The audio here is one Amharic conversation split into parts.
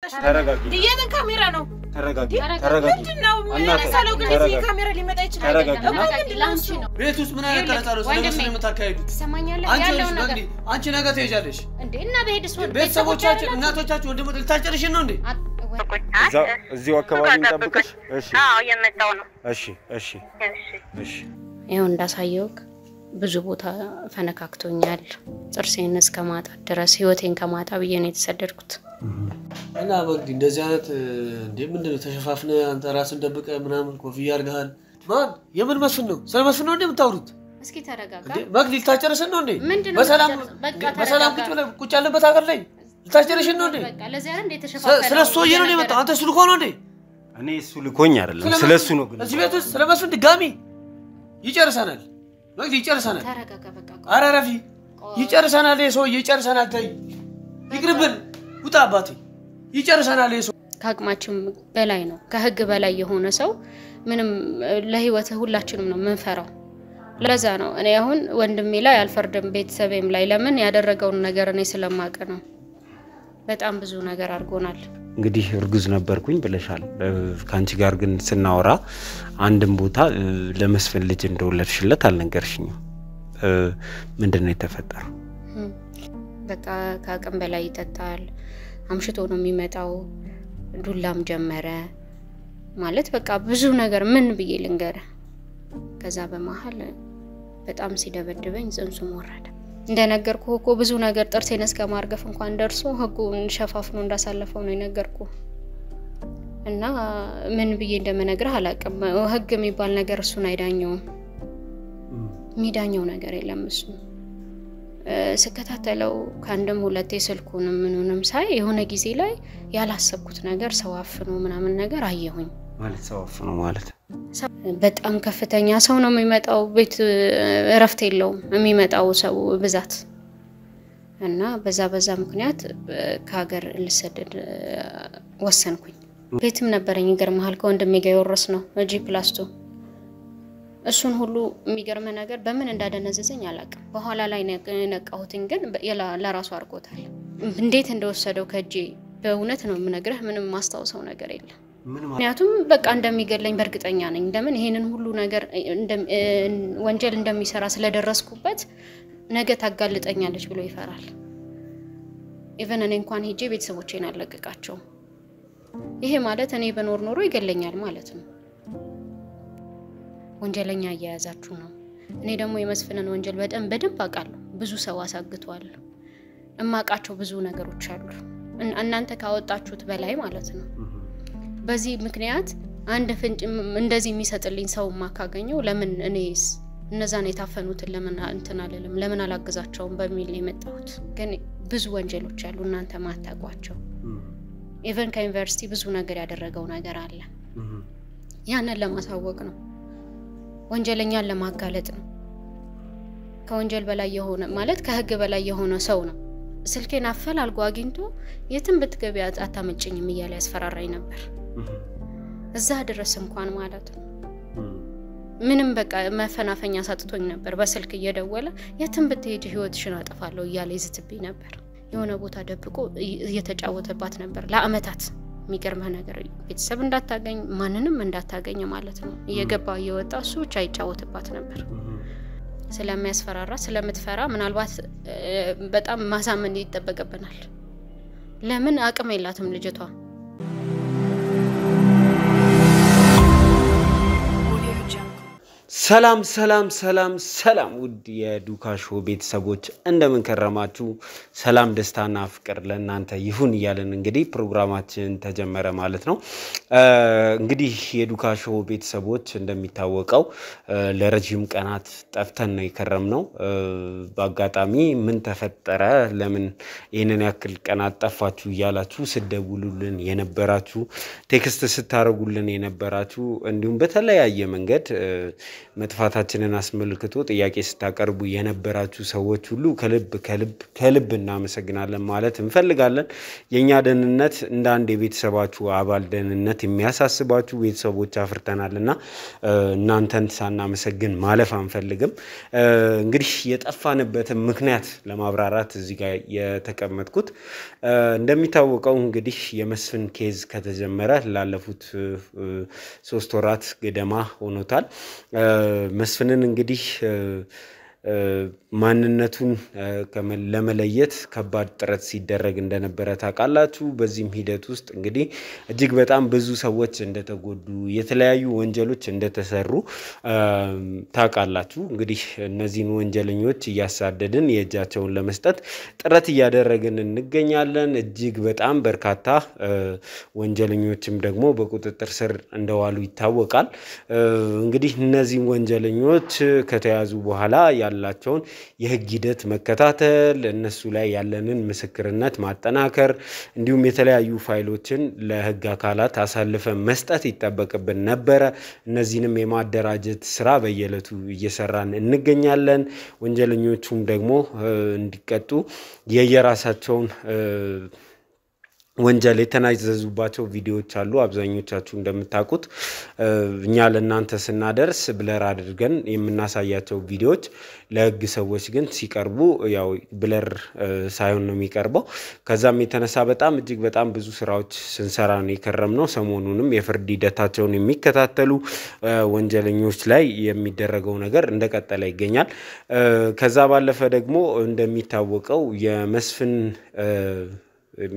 መጣሽ ተረጋጊ የምን ካሜራ ነው ተረጋጊ ምንድነው ሰለው ግን እዚህ ካሜራ ሊመጣ ይችላል ላንቺ ነው ቤት ውስጥ ምን አይነት ቀረጻ ነው ስለምን የምታካሂዱት ትሰማኛለህ ያለው ነገር አንቺ ነገ ትሄጃለሽ እንዴ እና በሄድስ ወደ ቤተሰቦቻችን እናቶቻችን ወደ ሞት ልታጨርሽን ነው እንዴ እዚሁ አካባቢ እንጠብቅሽ እሺ አዎ የመጣው ነው እሺ እሺ ይሄው እንዳሳየው ብዙ ቦታ ፈነካክቶኛል ጥርሴን እስከማጣ ድረስ ህይወቴን ከማጣ ብዬ ነው የተሰደድኩት እና ወንድ እንደዚህ አይነት እንዴ ምንድነው ተሸፋፍነ አንተ ራስን ደብቀ ምናምን ኮፍያ አርጋል ማን የምን መስፍን ነው ስለመስፍን ነው እንደምታወሩት እስኪ ተረጋጋ መግሊል ታጨርሰን ነው እንዴ በሰላም ቁጭ ያለበት ሀገር ላይ ልታጨርሽን ነው እንዴ በቃ ለዚህ አይደል እንደ ተሸፋፈነ ስለሱ ነው የመጣው አንተ ስልኮ ነው እንዴ እኔ እሱ ልኮኝ አይደለም ስለሱ ነው ግን እዚህ ቤት ውስጥ ስለመስፍን ድጋሚ ይጨርሰናል መግሊል ይጨርሰናል ተረጋጋ በቃ አራራፊ ይጨርሰናል ሰው ይጨርሰናል ታይ ይቅርብን ውጣ አባቴ ይጨርሰናል ሰው ካቅማችን በላይ ነው ከህግ በላይ የሆነ ሰው ምንም ለህይወት ሁላችንም ነው መንፈራው ለዛ ነው እኔ አሁን ወንድሜ ላይ አልፈርድም ቤተሰቤም ላይ ለምን ያደረገውን ነገር እኔ ስለማቀ ነው በጣም ብዙ ነገር አርጎናል እንግዲህ እርጉዝ ነበርኩኝ ብለሻል ካንቺ ጋር ግን ስናወራ አንድም ቦታ ለመስፍን ልጅ እንደወለድሽለት አልነገርሽኝም ምንድነው የተፈጠረው በቃ ካቅም በላይ ይጠጣል አምሽቶ ነው የሚመጣው ዱላም ጀመረ ማለት በቃ ብዙ ነገር ምን ብዬ ልንገር ከዛ በመሃል በጣም ሲደበድበኝ ጽንሱም ወረደ እንደነገርኩ እኮ ብዙ ነገር ጥርሴን እስከማርገፍ እንኳን ደርሶ ህጉን ሸፋፍኖ እንዳሳለፈው ነው የነገርኩ እና ምን ብዬ እንደመነግርህ አላቀም ህግ የሚባል ነገር እሱን አይዳኘውም ሚዳኘው ነገር የለም እሱ ስከታተለው ካንደም ሁለቴ ስልኩንም ምኑንም ሳይ የሆነ ጊዜ ላይ ያላሰብኩት ነገር ሰዋፍኖ ምናምን ነገር አየሁኝ ማለት ሰዋፍኖ ማለት በጣም ከፍተኛ ሰው ነው የሚመጣው ቤት እረፍት የለውም የሚመጣው ሰው ብዛት እና በዛ ምክንያት ከሀገር ልሰደድ ወሰንኩኝ ቤትም ነበረኝ ይገርማል ከወንድሜ ጋር ይወርስ ነው G+2 እሱን ሁሉ የሚገርም ነገር በምን እንዳደነዘዘኝ አላቀም በኋላ ላይ ነቃሁትኝ ግን ለራሱ አርቆታል እንዴት እንደወሰደው ከጄ በእውነት ነው የምነግርህ ምንም ማስተዋወሰው ነገር የለም ምክንያቱም በቃ እንደሚገለኝ በርግጠኛ ነኝ እንደምን ይሄንን ሁሉ ነገር ወንጀል እንደሚሰራ ስለደረስኩበት ነገ ታጋልጠኛለች ብሎ ይፈራል ኢቨን እኔ እንኳን ሄጄ ቤተሰቦቼን አለቀቃቸው ይሄ ማለት እኔ በኖር ኖሮ ይገለኛል ማለት ነው ወንጀለኛ ያያዛችሁ ነው እኔ ደግሞ የመስፍንን ወንጀል በደንብ አውቃለሁ ብዙ ሰው አሳግቷል እማቃቸው ብዙ ነገሮች አሉ እናንተ ካወጣችሁት በላይ ማለት ነው በዚህ ምክንያት አንድ ፍንጭ እንደዚህ የሚሰጥልኝ ሰው ማካገኘው ለምን እኔስ እነዛን የታፈኑትን ለምን እንትን አለለም ለምን አላግዛቸውም በሚል ነው የመጣሁት ግን ብዙ ወንጀሎች አሉ እናንተ ማታቋቸው ኢቨን ከዩኒቨርሲቲ ብዙ ነገር ያደረገው ነገር አለ ያንን ለማሳወቅ ነው ወንጀለኛን ለማጋለጥ ነው ከወንጀል በላይ የሆነ ማለት ከህግ በላይ የሆነ ሰው ነው ስልኬን አፈላልጎ አግኝቶ የትም ብትገቢ አታመጭኝም ይያለ ያስፈራራኝ ነበር እዛ ድረስ እንኳን ማለት ነው ምንም በቃ መፈናፈኛ ሳጥቶኝ ነበር በስልክ እየደወለ የትም ብትሄጂ ህይወትሽን አጠፋለሁ ይያለ ይዝትብኝ ነበር የሆነ ቦታ ደብቆ እየተጫወተባት ነበር ለአመታት የሚገርም ነገር ቤተሰብ እንዳታገኝ ማንንም እንዳታገኝ ማለት ነው እየገባ እየወጣ እሱ ብቻ ይጫወትባት ነበር ስለሚያስፈራራ ስለምትፈራ ምናልባት በጣም ማሳመን ይተበቀበናል ለምን አቅም የላትም ልጅቷ ሰላም ውድ የዱካሾ ቤተሰቦች እንደምን ከረማችሁ ሰላም ደስታና ፍቅር ለእናንተ ይሁን ይያለን እንግዲህ ፕሮግራማችን ተጀመረ ማለት ነው እንግዲህ የዱካሾ ቤተሰቦች እንደሚታወቀው ለረጅም ቀናት ጠፍተን ነው የከረምነው በአጋጣሚ ምን ተፈጠረ ለምን ይሄንን ያክል ቀናት ጠፋችሁ ይያላችሁ ስደውሉልን የነበራችሁ ቴክስት ስታረጉልን የነበራችሁ እንዲሁም በተለያየ መንገድ መጥፋታችንን አስመልክቶ ጥያቄ ስታቀርቡ የነበራችሁ ሰዎች ሁሉ ከልብ እናመሰግናለን ማለት እንፈልጋለን። የኛ ደህንነት እንደ አንድ የቤተሰባችሁ አባል ደህንነት የሚያሳስባችሁ ቤተሰቦች አፍርተናልና እናንተን ሳናመሰግን ማለፍ አንፈልግም። እንግዲህ የጠፋንበትን ምክንያት ለማብራራት እዚህ ጋር የተቀመጥኩት እንደሚታወቀው እንግዲህ የመስፍን ኬዝ ከተጀመረ ላለፉት 3 ወራት ገደማ ሆኖታል። መስፍንን እንግዲህ ማንነቱን ለመለየት ከባድ ጥረት ሲደረግ እንደነበረ ታውቃላችሁ። በዚህም ሂደት ውስጥ እንግዲህ እጅግ በጣም ብዙ ሰዎች እንደተጎዱ የተለያዩ ወንጀሎች እንደተሰሩ ታውቃላችሁ። እንግዲህ እነዚህን ወንጀለኞች እያሳደድን የእጃቸውን ለመስጠት ጥረት እያደረግን እንገኛለን። እጅግ በጣም በርካታ ወንጀለኞችም ደግሞ በቁጥጥር ስር እንደዋሉ ይታወቃል። እንግዲህ እነዚህ ወንጀለኞች ከተያዙ በኋላ ያላቸውን የህግ ሂደት መከታተል እነሱ ላይ ያለንን ምስክርነት ማጠናከር እንዲሁም የተለያዩ ፋይሎችን ለህግ አካላት አሳልፈን መስጠት ይጠበቅብን ነበር። እነዚህንም የማደራጀት ስራ በየዕለቱ እየሰራን እንገኛለን። ወንጀለኞቹም ደግሞ እንዲቀጡ የየራሳቸውን ወንጀል የተናዘዙባቸው ቪዲዮዎች አሉ። አብዛኞቻችሁ እንደምታውቁት እኛ ለእናንተ ስናደርስ ብለር አድርገን የምናሳያቸው ቪዲዮዎች ለህግ ሰዎች ግን ሲቀርቡ ያው ብለር ሳይሆን ነው የሚቀርበው። ከዛም የተነሳ በጣም እጅግ በጣም ብዙ ስራዎች ስንሰራ ነው የከረምነው። ሰሞኑንም የፍርድ ሂደታቸውን የሚከታተሉ ወንጀለኞች ላይ የሚደረገው ነገር እንደቀጠለ ይገኛል። ከዛ ባለፈ ደግሞ እንደሚታወቀው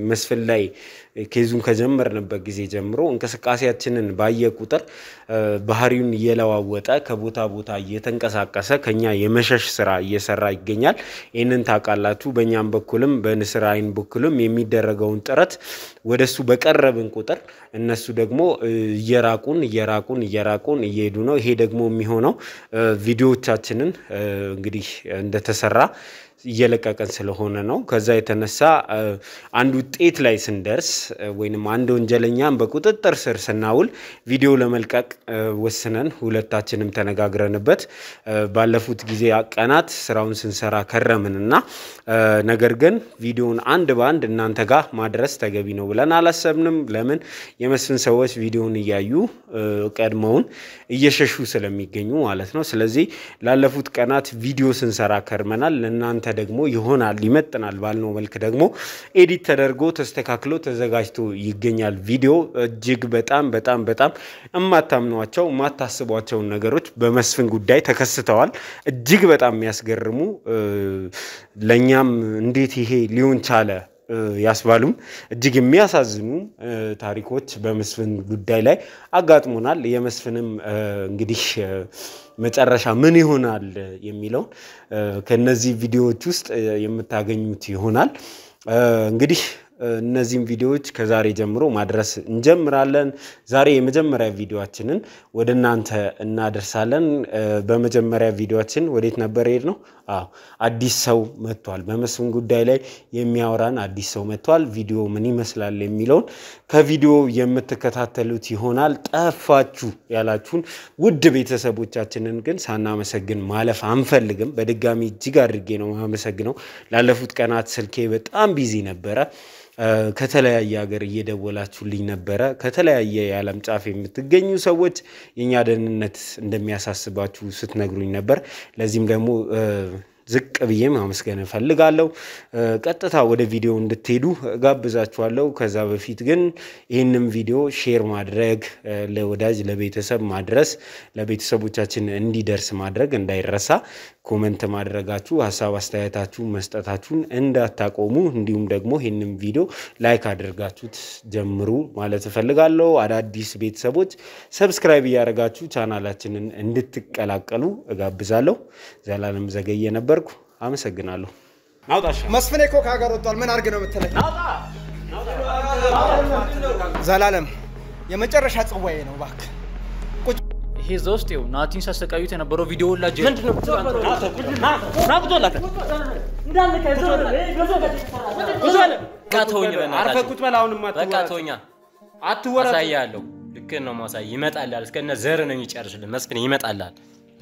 መስፍን ላይ ኬዙን ከጀመርንበት ጊዜ ጀምሮ እንቅስቃሴያችንን ባየ ቁጥር ባህሪውን እየለዋወጠ ከቦታ ቦታ እየተንቀሳቀሰ ከኛ የመሸሽ ስራ እየሰራ ይገኛል። ይህንን ታውቃላችሁ። በእኛም በኩልም በንስር አይን በኩልም የሚደረገውን ጥረት ወደሱ በቀረብን ቁጥር እነሱ ደግሞ እየራቁን እየሄዱ ነው። ይሄ ደግሞ የሚሆነው ቪዲዮዎቻችንን እንግዲህ እንደተሰራ እየለቀቀን ስለሆነ ነው። ከዛ የተነሳ አንድ ውጤት ላይ ስንደርስ ወይንም አንድ ወንጀለኛን በቁጥጥር ስር ስናውል ቪዲዮ ለመልቀቅ ወስነን ሁለታችንም ተነጋግረንበት ባለፉት ጊዜ ቀናት ስራውን ስንሰራ ከረምንና ነገር ግን ቪዲዮን አንድ ባንድ እናንተ ጋር ማድረስ ተገቢ ነው ብለን አላሰብንም። ለምን የመስፍን ሰዎች ቪዲዮን እያዩ ቀድመውን እየሸሹ ስለሚገኙ ማለት ነው። ስለዚህ ላለፉት ቀናት ቪዲዮ ስንሰራ ከርመናል። ለእናንተ ደግሞ ይሆናል ይመጥናል ባልነው መልክ ደግሞ ኤዲት ተደርጎ ተስተካክሎ ተዘጋጅቶ ይገኛል። ቪዲዮ እጅግ በጣም የማታምኗቸው የማታስቧቸው ነገሮች በመስፍን ጉዳይ ተከስተዋል። እጅግ በጣም የሚያስገርሙ ለኛም እንዴት ይሄ ሊሆን ቻለ ያስባሉም እጅግ የሚያሳዝኑ ታሪኮች በመስፍን ጉዳይ ላይ አጋጥሞናል። የመስፍንም እንግዲህ መጨረሻ ምን ይሆናል የሚለው ከነዚህ ቪዲዮዎች ውስጥ የምታገኙት ይሆናል። እንግዲህ እነዚህን ቪዲዮዎች ከዛሬ ጀምሮ ማድረስ እንጀምራለን። ዛሬ የመጀመሪያ ቪዲዮአችንን ወደናንተ እናደርሳለን። በመጀመሪያ ቪዲዮአችን ወዴት ነበር የሄድነው? አዲስ ሰው መጥቷል። በመስፍን ጉዳይ ላይ የሚያወራን አዲስ ሰው መጥቷል። ቪዲዮ ምን ይመስላል የሚለውን ከቪዲዮ የምትከታተሉት ይሆናል። ጠፋችሁ ያላችሁን ውድ ቤተሰቦቻችንን ግን ሳናመሰግን ማለፍ አንፈልግም። በድጋሚ እጅግ አድርጌ ነው ማመሰግነው። ላለፉት ቀናት ስልኬ በጣም ቢዚ ነበረ። ከተለያየ ሀገር እየደወላችሁልኝ ነበረ። ከተለያየ የዓለም ጫፍ የምትገኙ ሰዎች የኛ ደህንነት እንደሚያሳስባችሁ ስትነግሩኝ ነበር። ለዚህም ደግሞ ዝቅ ብዬ ማመስገን ፈልጋለሁ። ቀጥታ ወደ ቪዲዮ እንድትሄዱ ጋብዛችኋለሁ። ከዛ በፊት ግን ይህንን ቪዲዮ ሼር ማድረግ ለወዳጅ ለቤተሰብ ማድረስ ለቤተሰቦቻችን እንዲደርስ ማድረግ እንዳይረሳ። ኮሜንት ማድረጋችሁ ሐሳብ አስተያየታችሁ መስጠታችሁን እንዳታቆሙ። እንዲሁም ደግሞ ይህንን ቪዲዮ ላይክ አድርጋችሁት ጀምሩ ማለት ፈልጋለሁ። አዳዲስ ቤተሰቦች ሰብስክራይብ ያደርጋችሁ ቻናላችንን እንድትቀላቀሉ ጋብዛለሁ። ዘላለም ዘገየ ነበርኩ። አመሰግናለሁ። ናውጣሽ መስፍኔ እኮ ከሀገር ወጥቷል። ምን አድርግ ነው የምትለኝ? ዘላለም የመጨረሻ ጽዋዬ ነው እባክህ። ይሄ ዘውስጥ ይው ናቲን ሳሰቃዩት የነበረው ቪዲዮ ላጀ ምንድነው? ካቶኝ አርፈኩት በላውን ማጥቃቶኛ አትወራ አሳያለሁ። ልክ ነው ማሳይ ይመጣላል። እስከነ ዘር ነው የሚጨርስልን መስፍን ይመጣላል።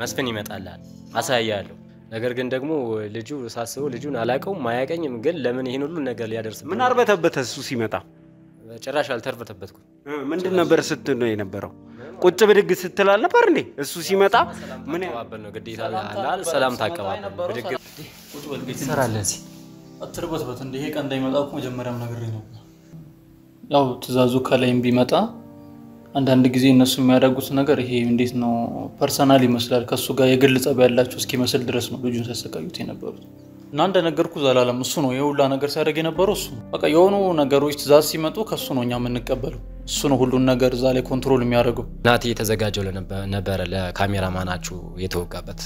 መስፍን ይመጣልሃል አሳያለሁ ነገር ግን ደግሞ ልጁ ሳስበው ልጁን አላቀው ማያቀኝም ግን ለምን ይሄን ሁሉ ነገር ሊያደርስ ምን አርበተበት እሱ ሲመጣ ጭራሽ አልተርፈተበትኩም ምንድን ነበር ስትል ነው የነበረው ቁጭ ብድግ ስትል አልነበር እንዴ እሱ ሲመጣ ምን ያባበል ነው ግዴታ አላል ሰላም ታቀባበል ብድግ ቁጭ በል ጌታ ሰራለዚ አትርበትበት እንደ ይሄ ቀን እንዳይመጣው መጀመሪያም ነገር ነበር ያው ትዛዙ ከላይም ቢመጣ አንዳንድ ጊዜ እነሱ የሚያደርጉት ነገር ይሄ እንዴት ነው ፐርሰናል ይመስላል ከሱ ጋር የግል ጸብ ያላችሁ እስኪመስል ድረስ ነው ልጁን ሳሰቃዩት የነበሩት እና እንደነገርኩ ዘላለም እሱ ነው የሁላ ነገር ሲያደርግ የነበረው እሱ በቃ የሆኑ ነገሮች ትዛዝ ሲመጡ ከሱ ነው እኛ የምንቀበለው እሱ ነው ሁሉን ነገር እዛ ላይ ኮንትሮል የሚያደርገው ናቲ የተዘጋጀው ነበር ለካሜራማናችሁ የተወጋበት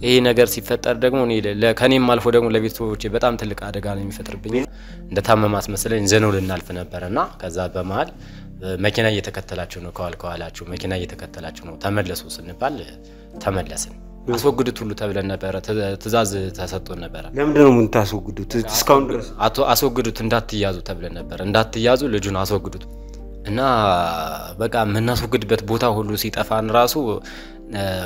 ይሄ ነገር ሲፈጠር ደግሞ ከኔም አልፎ ደግሞ ለቤተሰቦቼ በጣም ትልቅ አደጋ ነው የሚፈጥርብኝ እንደታመማስ መስለኝ ዘነው ልናልፍ ነበርና ከዛ በመሃል መኪና እየተከተላችሁ ነው ከዋላችሁ መኪና እየተከተላችሁ ነው ተመለሱ ስንባል ተመለስን አስወግዱት ሁሉ ተብለን ነበር ትዛዝ ተሰጥቶን ነበር ለምን ነው ምን ታስወግዱት እስካሁን ድረስ አስወግዱት እንዳትያዙ ተብለን ነበር እንዳትያዙ ልጁን አስወግዱት እና በቃ ምናስወግድበት ቦታ ሁሉ ሲጠፋን ራሱ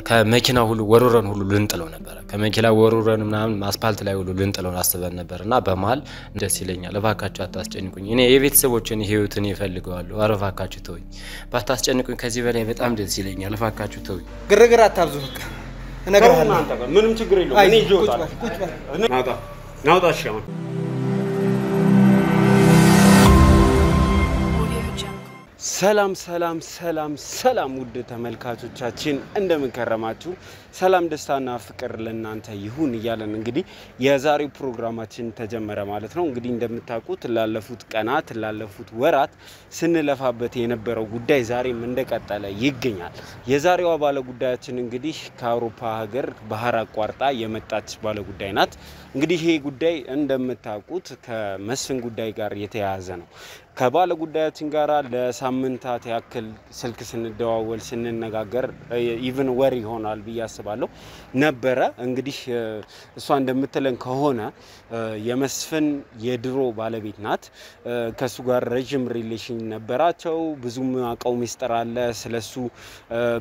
ከመኪና ሁሉ ወሮረን ሁሉ ልንጥለው ነበር ከመኪና ወሮረን ምናምን አስፋልት ላይ ሁሉ ልንጥለው አስበን ነበርና በመሃል ደስ ይለኛል ለባካችሁ አታስጨንቁኝ እኔ የቤተሰቦችን ህይወትን ይፈልጋለሁ አረፋካችሁ ተውኝ ባታስጨንቁኝ ከዚህ በላይ በጣም ደስ ይለኛል ለባካችሁ ተውኝ ግርግር አታብዙ በቃ እነግርሃለሁ ምንም ችግር የለውም እኔ ይጆታል ናውጣሽ አሁን ሰላም ሰላም ሰላም ሰላም ውድ ተመልካቾቻችን እንደምን ከረማችሁ ሰላም ደስታና ፍቅር ለእናንተ ይሁን ይያለን እንግዲህ የዛሬው ፕሮግራማችን ተጀመረ ማለት ነው እንግዲህ እንደምታውቁት ላለፉት ቀናት ላለፉት ወራት ስንለፋበት የነበረው ጉዳይ ዛሬም እንደቀጠለ ይገኛል የዛሬው ባለ ጉዳያችን እንግዲህ ከአውሮፓ ሀገር ባህር አቋርጣ የመጣች ባለ ጉዳይ ናት እንግዲህ ይሄ ጉዳይ እንደምታውቁት ከመስፍን ጉዳይ ጋር የተያያዘ ነው ከባለ ጉዳያችን ጋራ ለሳምንታት ያክል ስልክ ስንደዋወል ስንነጋገር ኢቭን ወር ይሆናል በያስባለሁ ነበረ እንግዲህ እሷ እንደምትለን ከሆነ የመስፍን የድሮ ባለቤት ናት ከሱ ጋር ረጅም ሪሌሽን ነበራቸው ብዙም አቀው ሚስጥር አለ ስለሱ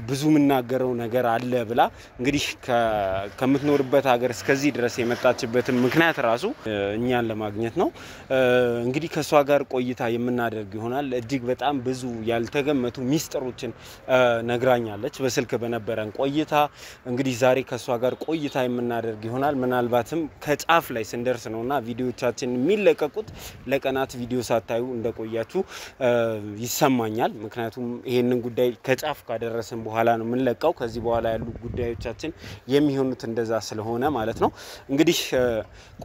ብዙ ምናገረው ነገር አለ ብላ እንግዲህ ከምትኖርበት ሀገር እስከዚህ ድረስ የመጣችበት ምክንያት ራሱ እኛን ለማግኘት ነው እንግዲህ ከሷ ጋር ቆይታ የምናደርግ ይሆናል እጅግ በጣም ብዙ ያልተገመቱ ሚስጥሮችን ነግራኛለች በስልክ በነበረን ቆይታ እንግዲህ ዛሬ ከሷ ጋር ቆይታ የምናደርግ ይሆናል ምናልባትም ከጫፍ ላይ ስንደርስ ነውና ቪዲዮቻችን የሚለቀቁት ለቀናት ቪዲዮ ሳታዩ እንደቆያችሁ ይሰማኛል ምክንያቱም ይሄንን ጉዳይ ከጫፍ ካደረስን በኋላ ነው የምንለቀው ከዚህ በኋላ ያሉ ጉዳዮቻችን የሚሆኑት እንደዛ ስለሆነ ማለት ነው እንግዲህ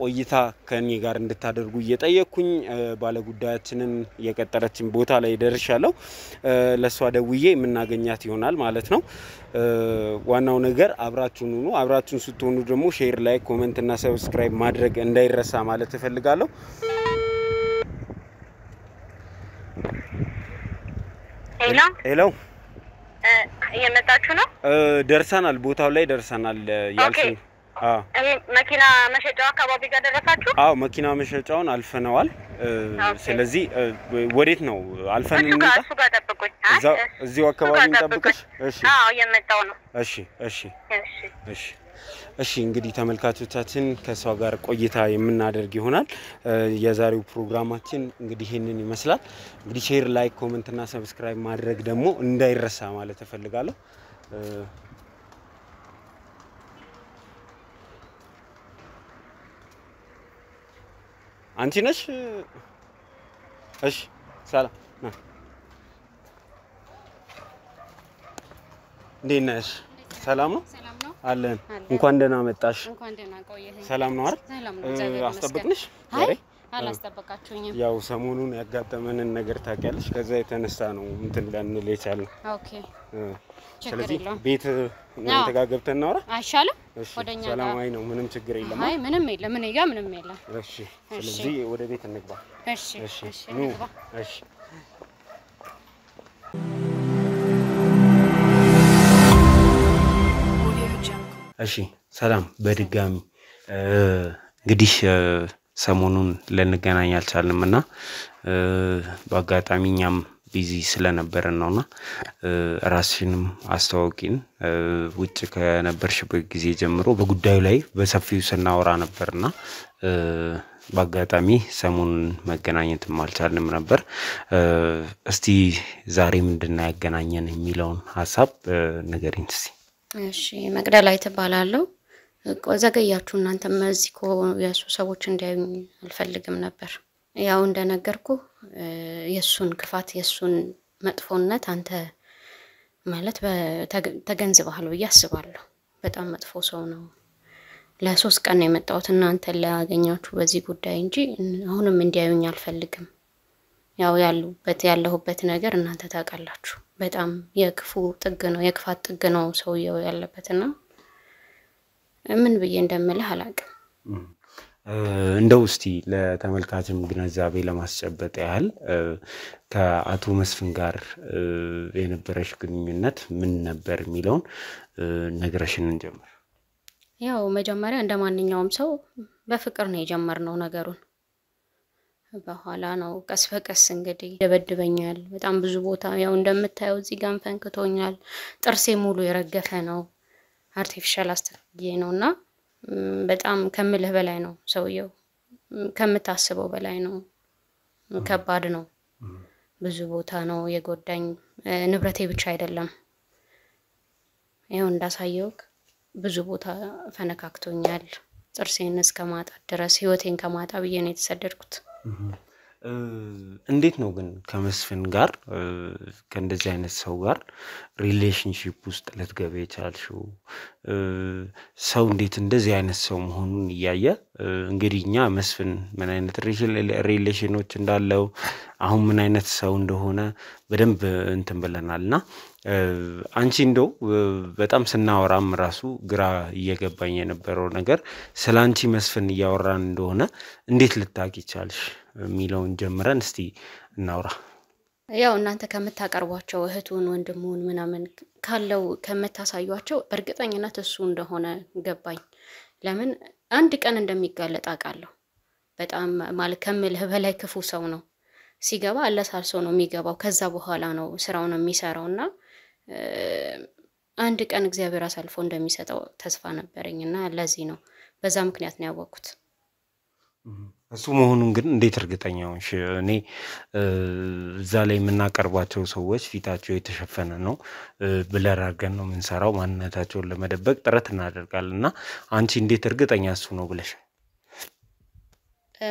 ቆይታ ከኔ ጋር እንድታደርጉ እየጠየቅኩኝ ባለ ጉዳያችንን የቀጠረችን ቦታ ላይ ደርሻለሁ ለሷ ደውዬ የምናገኛት ይሆናል ማለት ነው ዋናው ነገር አብራችሁን ሁኑ አብራችሁን ስትሆኑ ደግሞ ሼር ላይክ ኮሜንት እና ሰብስክራይብ ማድረግ እንዳይረሳ ማለት እፈልጋለሁ ሄሎ እየመጣችሁ ነው ደርሰናል ቦታው ላይ ደርሰናል ያልኩኝ መኪና መሸጫው አካባቢ ጋር ደረሳችሁ አዎ መኪና መሸጫውን አልፈነዋል ስለዚህ ወዴት ነው አልፈን እንምጣ እሱ ጋር ተጠብቁኝ እዚሁ አካባቢ እንጠብቅሽ እሺ አዎ እየመጣው ነው እሺ እንግዲህ ተመልካቾቻችን ከሷ ጋር ቆይታ የምናደርግ ይሆናል የዛሬው ፕሮግራማችን እንግዲህ ይሄንን ይመስላል እንግዲህ ሼር ላይክ ኮሜንት እና ሰብስክራይብ ማድረግ ደግሞ እንዳይረሳ ማለት እፈልጋለሁ አንቺ ነሽ እሺ ሰላም እንዴት ነሽ ሰላም ነው አለን እንኳን ደህና መጣሽ እንኳን ደህና ቆየህ ሰላም ነው አይደል አስጠብቅንሽ ዛሬ አላስጠበቃችሁኝም ያው ሰሞኑን ያጋጠመንን ነገር ታውቂያለሽ ከዛ የተነሳ ነው እንትን እንዳንል የቻልነው ኦኬ ስለዚህ ቤት እናንተ ጋር ገብተን እናውራ አይሻልም ወደኛ ሰላማዊ ነው ምንም ችግር የለም አይ ምንም የለም እኔ ጋር ምንም የለም እሺ ስለዚህ ወደ ቤት እንግባ እሺ እንግባ እሺ እሺ ሰላም በድጋሚ እንግዲህ ሰሞኑን ለንገናኝ አልቻልንምና በአጋጣሚኛም ቢዚ ስለነበረን ነውና ራስሽንም አስተዋውቂን ውጭ ከነበርሽበት ጊዜ ጀምሮ በጉዳዩ ላይ በሰፊው ስናወራ ነበርና በአጋጣሚ ሰሞኑን መገናኘትም አልቻልንም ነበር እስቲ ዛሬ ምንድነው ያገናኘን የሚለውን ሐሳብ ንገሪኝ እስቲ እሺ መቅደላዊት እባላለሁ ዘገያችሁ እናንተም እዚህኮ ያሱ ሰዎች እንዲያዩኝ አልፈልግም ነበር ያው እንደነገርኩ የሱን ክፋት የሱን መጥፎነት አንተ ማለት ተገንዝበሃል ብዬ አስባለሁ በጣም መጥፎ ሰው ነው ለ3 ቀን የመጣሁት እናንተ ላገኛችሁ በዚህ ጉዳይ እንጂ አሁንም እንዲያዩኝ አልፈልግም ያው ያለሁበት ነገር እናንተ ታውቃላችሁ በጣም የክፉ ጥግ ነው የክፋት ጥግ ነው ሰውየው ያለበትና ምን ብዬ እንደምልህ አላውቅም እንደው እስቲ ለተመልካችም ግንዛቤ ለማስጨበጥ ያህል ከአቶ መስፍን ጋር የነበረሽ ግንኙነት ምን ነበር የሚለውን ነግረሽን እንጀምር ያው መጀመሪያ እንደማንኛውም ሰው በፍቅር ነው የጀመርነው ነገሩን በኋላ ነው ቀስ በቀስ እንግዲህ ደበድበኛል በጣም ብዙ ቦታ ያው እንደምታየው እዚህ ጋር ፈንክቶኛል ጥርሴ ሙሉ የረገፈ ነው አርቲፊሻል አስተካክዬ ነውና በጣም ከምልህ በላይ ነው ሰውየው ከምታስበው በላይ ነው ከባድ ነው ብዙ ቦታ ነው የጎዳኝ ንብረቴ ብቻ አይደለም ያው እንዳሳየው ብዙ ቦታ ፈነካክቶኛል ጥርሴን እስከማጣት ድረስ ህይወቴን ከማጣ ብዬ ነው የተሰደድኩት እንዴት ነው ግን ከመስፍን ጋር ከእንደዚህ አይነት ሰው ጋር ሪሌሽንሺፕ ውስጥ ልትገባ የቻልሽው ሰው እንዴት እንደዚህ አይነት ሰው መሆኑን ያያየ እንግዲህኛ መስፍን ምን አይነት ሪሌሽኖች እንዳለው አሁን ምን አይነት ሰው እንደሆነ በደንብ እንትን ብለናልና አንቺ እንደው በጣም ስናወራም ራሱ ግራ እየገባኝ የነበረው ነገር ስላንቺ መስፍን ያወራን እንደሆነ እንዴት ልታቂ ቻልሽ ሚለውን ጀምረን እስቲ እናውራ ያው እናንተ ከምታቀርቧቸው እህቱን ወንድሙን ምናምን ካለው ከመታሳዩአቸው በርግጠኝነት እሱ እንደሆነ ገባኝ ለምን አንድ ቀን እንደሚጋለጥ አቃለሁ በጣም ማለት ከምልህ በላይ ክፉ ሰው ነው ሲገባ አለሳልሶ ነው የሚገባው ከዛ በኋላ ነው ስራውን የሚሰራውና አንድ ቀን እግዚአብሔር አሳልፎ እንደሚሰጠው ተስፋ ነበርኝና ለዚህ ነው በዛ ምክንያት ነው ያወቅኩት እሱ መሆኑን ግን እንዴት እርግጠኛ ሆንሽ እኔ እዛ ላይ የምናቀርባቸው ሰዎች ፊታቸው የተሸፈነ ነው ብለር አድርገን ነው የምንሰራው ማንነታቸውን ለመደበቅ ጥረት እናደርጋለንና አንቺ እንዴት እርግጠኛ እሱ ነው ብለሽ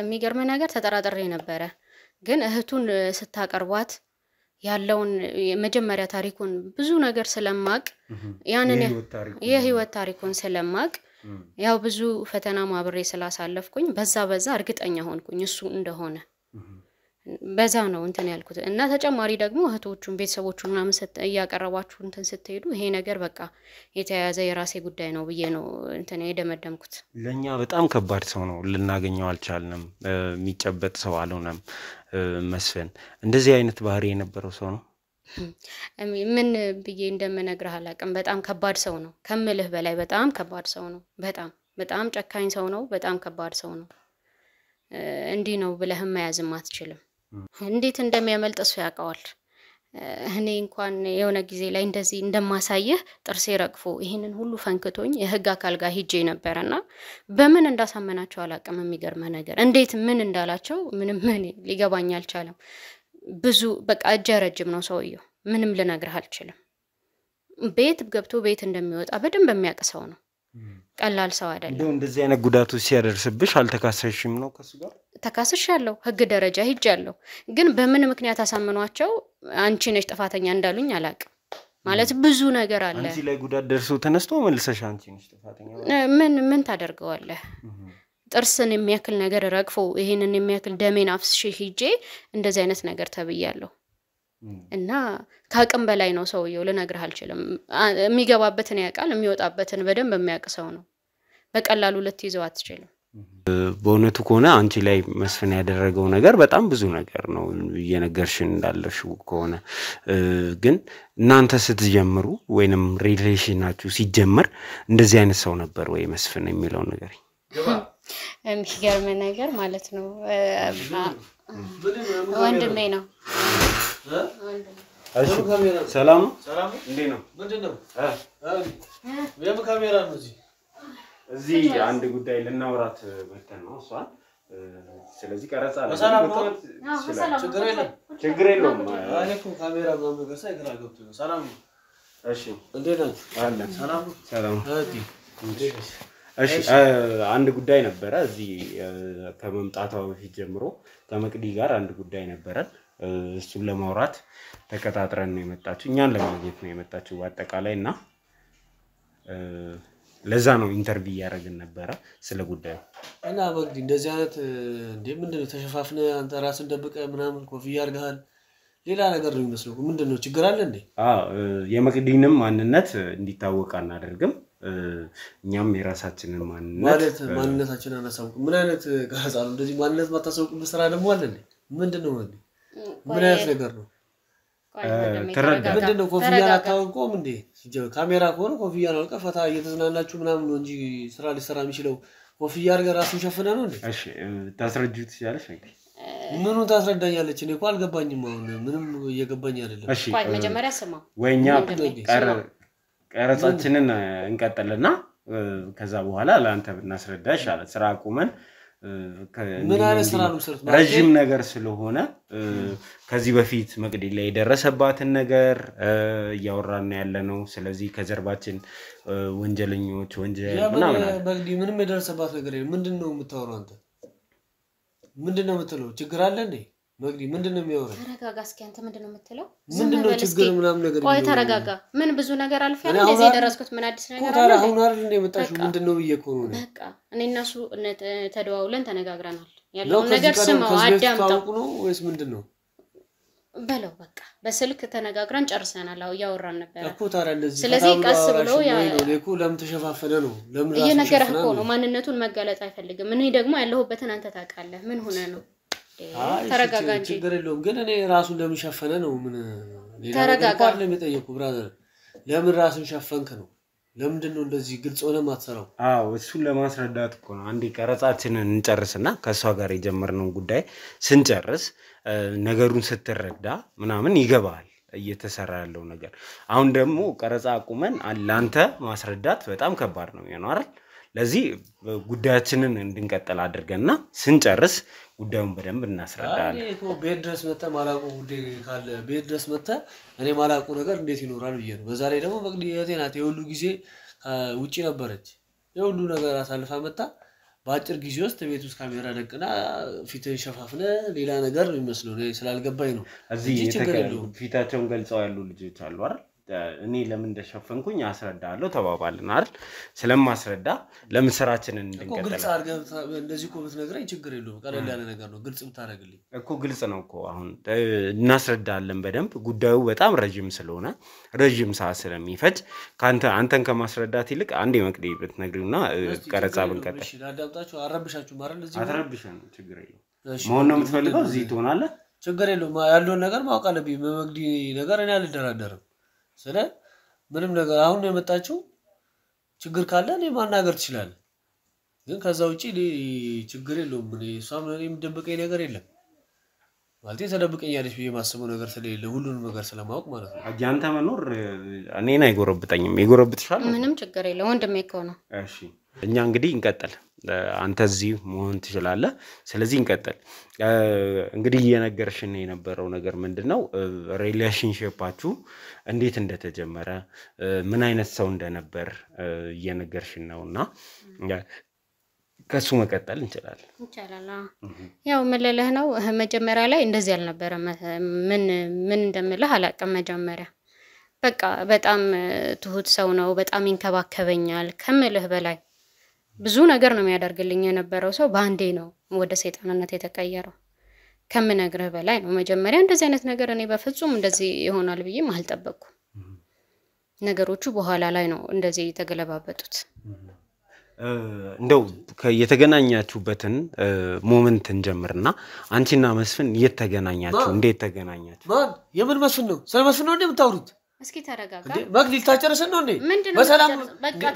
የሚገርም ነገር ተጠራጥሬ ነበር ግን እህቱን ስታቀርቧት ያለውን የመጀመሪያ ታሪኩን ብዙ ነገር ስለማቅ ያንን የህይወት ታሪኩን ስለማቅ ያው ብዙ ፈተና ማብሬ ስላሳለፍኩኝ በዛ እርግጠኛ ሆንኩኝ እሱ እንደሆነ በዛ ነው እንትን ያልኩት እና ተጨማሪ ደግሞ እህቶቹን ቤተሰቦቹን ምናምን ያቀረባችሁ እንትን ስትሄዱ ይሄ ነገር በቃ የተያያዘ የራሴ ጉዳይ ነው ብዬ ነው እንትን የደመደምኩት ለኛ በጣም ከባድ ሰው ነው ልናገኘው አልቻልንም የሚጨበጥ ሰው አልሆነም መስፍን እንደዚህ አይነት ባህሪ የነበረው ሰው ነው ምን ብዬ እንደምነግርህ አላቅም በጣም ከባድ ሰው ነው ከምልህ በላይ በጣም ከባድ ሰው ነው በጣም ጨካኝ ሰው ነው በጣም ከባድ ሰው ነው እንዲህ ነው ብለህ ማያዝም አትችልም እንዴት እንደሚያመልጥ እሱ ያውቃል እኔ እንኳን የሆነ ጊዜ ላይ እንደዚህ እንደማሳየህ ጥርሴ ረግፎ ይሄንን ሁሉ ፈንክቶኝ የህግ አካል ጋር ሄጄ ነበርና በምን እንዳሳመናቸው አላቅም የሚገርም ነገር እንዴት ምን እንዳላቸው ምንም ሊገባኝ አልቻለም ብዙ በቃ እጀረጅም ነው ሰውየው ምንም ልነግርህ አልችልም ቤት ገብቶ ቤት እንደሚወጣ በደንብ የሚያቀሰው ነው ቀላል ሰው አይደለም እንደዚህ አይነት ጉዳቱ ሲያደርስብሽ አልተካሰሽም ነው ከሱ ጋር ተካስሻለሁ ህግ ደረጃ ሄጃለሁ ግን በምን ምክንያት አሳመኗቸው አንቺ ነሽ ጥፋተኛ እንዳሉኝ አላቅም ማለት ብዙ ነገር አለ አንቺ ላይ ጉዳት ደርሶ ተነስቶ መልሰሽ አንቺ ነሽ ጥፋተኛ ምን ታደርገዋለህ ጥርስን የሚያክል ነገር ረግፎ ይሄንን የሚያክል ደሜን አፍስሽ ሂጄ እንደዚህ አይነት ነገር ተብያለሁ እና ካቅም በላይ ነው ሰውየው ልነግርህ አልችልም የሚገባበትን ያቃል የሚወጣበትን በደንብ የሚያቀሰው ነው በቀላሉ ልትይዘው አትችልም በእውነቱ ከሆነ አንቺ ላይ መስፍን ያደረገው ነገር በጣም ብዙ ነገር ነው የነገርሽን እንዳለሽው ከሆነ ግን እናንተ ስትጀምሩ ወይንም ሪሌሽናችሁ ሲጀመር እንደዚህ አይነት ሰው ነበር ወይ መስፍን የሚለው ነገር የሚገርም ነገር ማለት ነው ወንድሜ ነው እሺ ሰላም ሰላም እንዴት ነው? ምንድነው? የምን ካሜራ ነው እዚህ አንድ ጉዳይ ልናወራት መተን ነው እሷ ስለዚህ ቀረጻ ሰላም ነው ችግር የለውም እኔ እኮ ካሜራ ምናምን ነገር ሳይገራ ገብቶ ነው ሰላም ነው እሺ እንዴት ነህ አለን ሰላም እሺ አንድ ጉዳይ ነበረ እዚህ ከመምጣቷ በፊት ጀምሮ ከመቅዲ ጋር አንድ ጉዳይ ነበረ እሱን ለማውራት ተከታትረን ነው የመጣችው እኛን ለማግኘት ነው የመጣችው በአጠቃላይና ለዛ ነው ኢንተርቪው ያደረግን ነበር ስለ ጉዳዩ እና በግዲ እንደዚህ አይነት እንዴ ምንድነው ተሸፋፍነ አንተ ራስን ደብቀ ምናምን ኮፍያ አርጋል ሌላ ነገር ነው የሚመስለው ምንድነው ችግር አለ እንዴ የመቅዲንም ማንነት እንዲታወቅ አናደርግም እኛም የራሳችንን ማንነታችንን አናሳውቅ ምን አይነት ጋዛ ነው እንደዚህ ማንነት ማታሳውቅ በስራ ደግሞ አለ እንዴ ምንድነው ምን አይነት ነገር ነው ምንድነው ኮፍያ አታውቁም እንዴ ካሜራ ከሆነ ኮፍያ ነው ቀፈታ እየተዝናናችሁ ምናምን ነው እንጂ ስራ ሊሰራ የሚችለው ኮፍያ አርገ ራስን ሸፍነ ነው እንዴ እሺ ታስረጁት ይችላልሽ እንዴ ምኑን ታስረዳኛለች እኔ እኮ አልገባኝም አሁን ምንም እየገባኝ አይደለም እሺ መጀመሪያ ስማ ወይኛ ቀረጻችንን እንቀጥልና ከዛ በኋላ ለአንተ ብናስረዳ ይሻላል ስራ አቁመን ምን አይነት ስራ ነው ሰርት ረጅም ነገር ስለሆነ ከዚህ በፊት መቅዲ ላይ የደረሰባትን ነገር ያወራና ያለ ነው ስለዚህ ከጀርባችን ወንጀለኞች ወንጀል ምናምን መቅዲ ምንም የደረሰባት ነገር የለም ምንድነው የምታወራው አንተ ምንድነው የምትለው ችግር አለ እንዴ መቅዲ ምንድነው የሚያወራው ተረጋጋ እስኪ አንተ ምንድነው የምትለው ምንድነው ችግር ምናምን ነገር ቆይ ተረጋጋ ምን ብዙ ነገር አልፈን እንደዚህ ደረስኩት ምን አዲስ ነገር አለ አሁን አይደል እንደ መጣሽ ምንድነው ብየኮ ነው በቃ እኔ እና እሱ ተደዋውለን ተነጋግረናል ያለው ነገር ስማው አዳምጣው ነው ወይስ ምንድነው በለው በቃ በስልክ ተነጋግረን ጨርሰናል አው ያወራን ነበር እኮ ታዲያ እንደዚህ ስለዚህ ቀስ ብሎ ያ እኮ ለምን ተሸፋፈነ ነው ለምን ራሱ እየነገረህ እኮ ነው ማንነቱን መጋለጥ አይፈልግም እኔ ደግሞ ያለሁበትን አንተ ታውቃለህ ምን ሆነ ነው ተረጋጋ እንጂ ችግር የለውም ግን እኔ ራሱን ለምን ሸፈነ ነው ምን ተረጋጋ ለምን የጠየቁ ብራዘር ለምን ራሱን ሸፈንክ ነው ለምንድነው እንደዚህ ግልጽ ሆነ ማትሰራው አዎ እሱን ለማስረዳት እኮ ነው አንዴ ቀረጻችንን እንጨርስና ከሷ ጋር የጀመርነው ጉዳይ ስንጨርስ ነገሩን ስትረዳ ምናምን ይገባል እየተሰራ ያለው ነገር አሁን ደግሞ ቀረጻ አቁመን አላንተ ማስረዳት በጣም ከባድ ነው የሆነው አይደል ለዚህ ጉዳያችንን እንድንቀጥል አድርገንና ስንጨርስ ጉዳዩን በደንብ እናስረዳለን እኮ ቤት ድረስ መጣ ማላቁ ጉዳይ ካለ ቤት ድረስ መጣ እኔ ማላቁ ነገር እንዴት ይኖራል ብዬ ነው በዛ ላይ ደግሞ መቅዲ የቴናት የሁሉ ጊዜ ውጪ ነበረች የሁሉ ነገር አሳልፋ መጣ በአጭር ጊዜ ውስጥ ቤት ውስጥ ካሜራ ደቅና ፊትን ሸፋፍነ ሌላ ነገር ነው የሚመስለው እኔ ስላልገባኝ ነው እዚህ ፊታቸውን ገልጸው ያሉ ልጆች አሉ አይደል እኔ ለምን እንደሸፈንኩኝ አስረዳለሁ ተባባልን አይደል ስለማስረዳ ለምን ስራችንን እንድንቀጥል ግልጽ አርገህ እንደዚህ ኮብት ነግረኝ ችግር የለውም ቀለል ያለ ነገር ነው ግልጽ ብታረግልኝ እኮ ግልጽ ነው እኮ አሁን እናስረዳለን በደንብ ጉዳዩ በጣም ረጅም ስለሆነ ረጅም ሰዓት ስለሚፈጅ አንተን ከማስረዳት ይልቅ አንዴ መቅዲ ብትነግሪውና ቀረጻ ብንቀጥል እሺ ላዳምጣችሁ አረብሻችሁ ማረል እዚህ አትረብሽን ችግር የለውም መሆን ነው የምትፈልገው እዚህ ትሆናለህ ችግር የለውም ያለውን ነገር ማወቅ አለብኝ በመቅዲ ነገር እኔ አልደራደርም ስለ ምንም ነገር አሁን ነው የመጣችው ችግር ካለ እኔ ማናገር ትችላለህ ግን ከዛ ውጪ ችግር የለውም እኔ እሷም እኔም ደብቀኝ ነገር የለም ማለት ተደብቀኛለሽ ብዬ ማስበው ነገር ስለሌለ ሁሉንም ነገር ስለማውቅ ማለት ነው አጃንተ መኖር እኔን አይጎረብጠኝም ይጎረብጥሻል ምንም ችግር የለም ወንድሜ እኮ ነው እሺ እኛ እንግዲህ እንቀጥል አንተ እዚህ መሆን ትችላለህ ስለዚህ እንቀጥል እንግዲህ እየነገርሽን የነበረው ነገር ምንድነው ሪሌሽንሺፓችሁ እንዴት እንደተጀመረ ምን አይነት ሰው እንደነበር እየነገርሽን ነውና ከሱ መቀጠል እንችላለን ያው መለለህ ነው መጀመሪያ ላይ እንደዚህ አልነበረ ምን እንደምልህ አላቀም መጀመሪያ በቃ በጣም ትሁት ሰው ነው በጣም ይንከባከበኛል ከምልህ በላይ ብዙ ነገር ነው የሚያደርግልኝ የነበረው ሰው ባንዴ ነው ወደ ሰይጣንነት የተቀየረው ከምነግርህ በላይ ነው መጀመሪያ እንደዚህ አይነት ነገር እኔ በፍጹም እንደዚህ ይሆናል ብዬ አልጠበቅኩም ነገሮቹ በኋላ ላይ ነው እንደዚህ የተገለባበጡት እንደው የተገናኛችሁበትን ሞመንት እንጀምርና አንቺና መስፍን የተገናኛችሁ እንዴት ተገናኛችሁ ማን የምን መስፍን ነው ስለመስፍን ነው እንደምታወሩት እስኪ ተረጋጋ መግሊል ታጨረሰን ነው እንዴ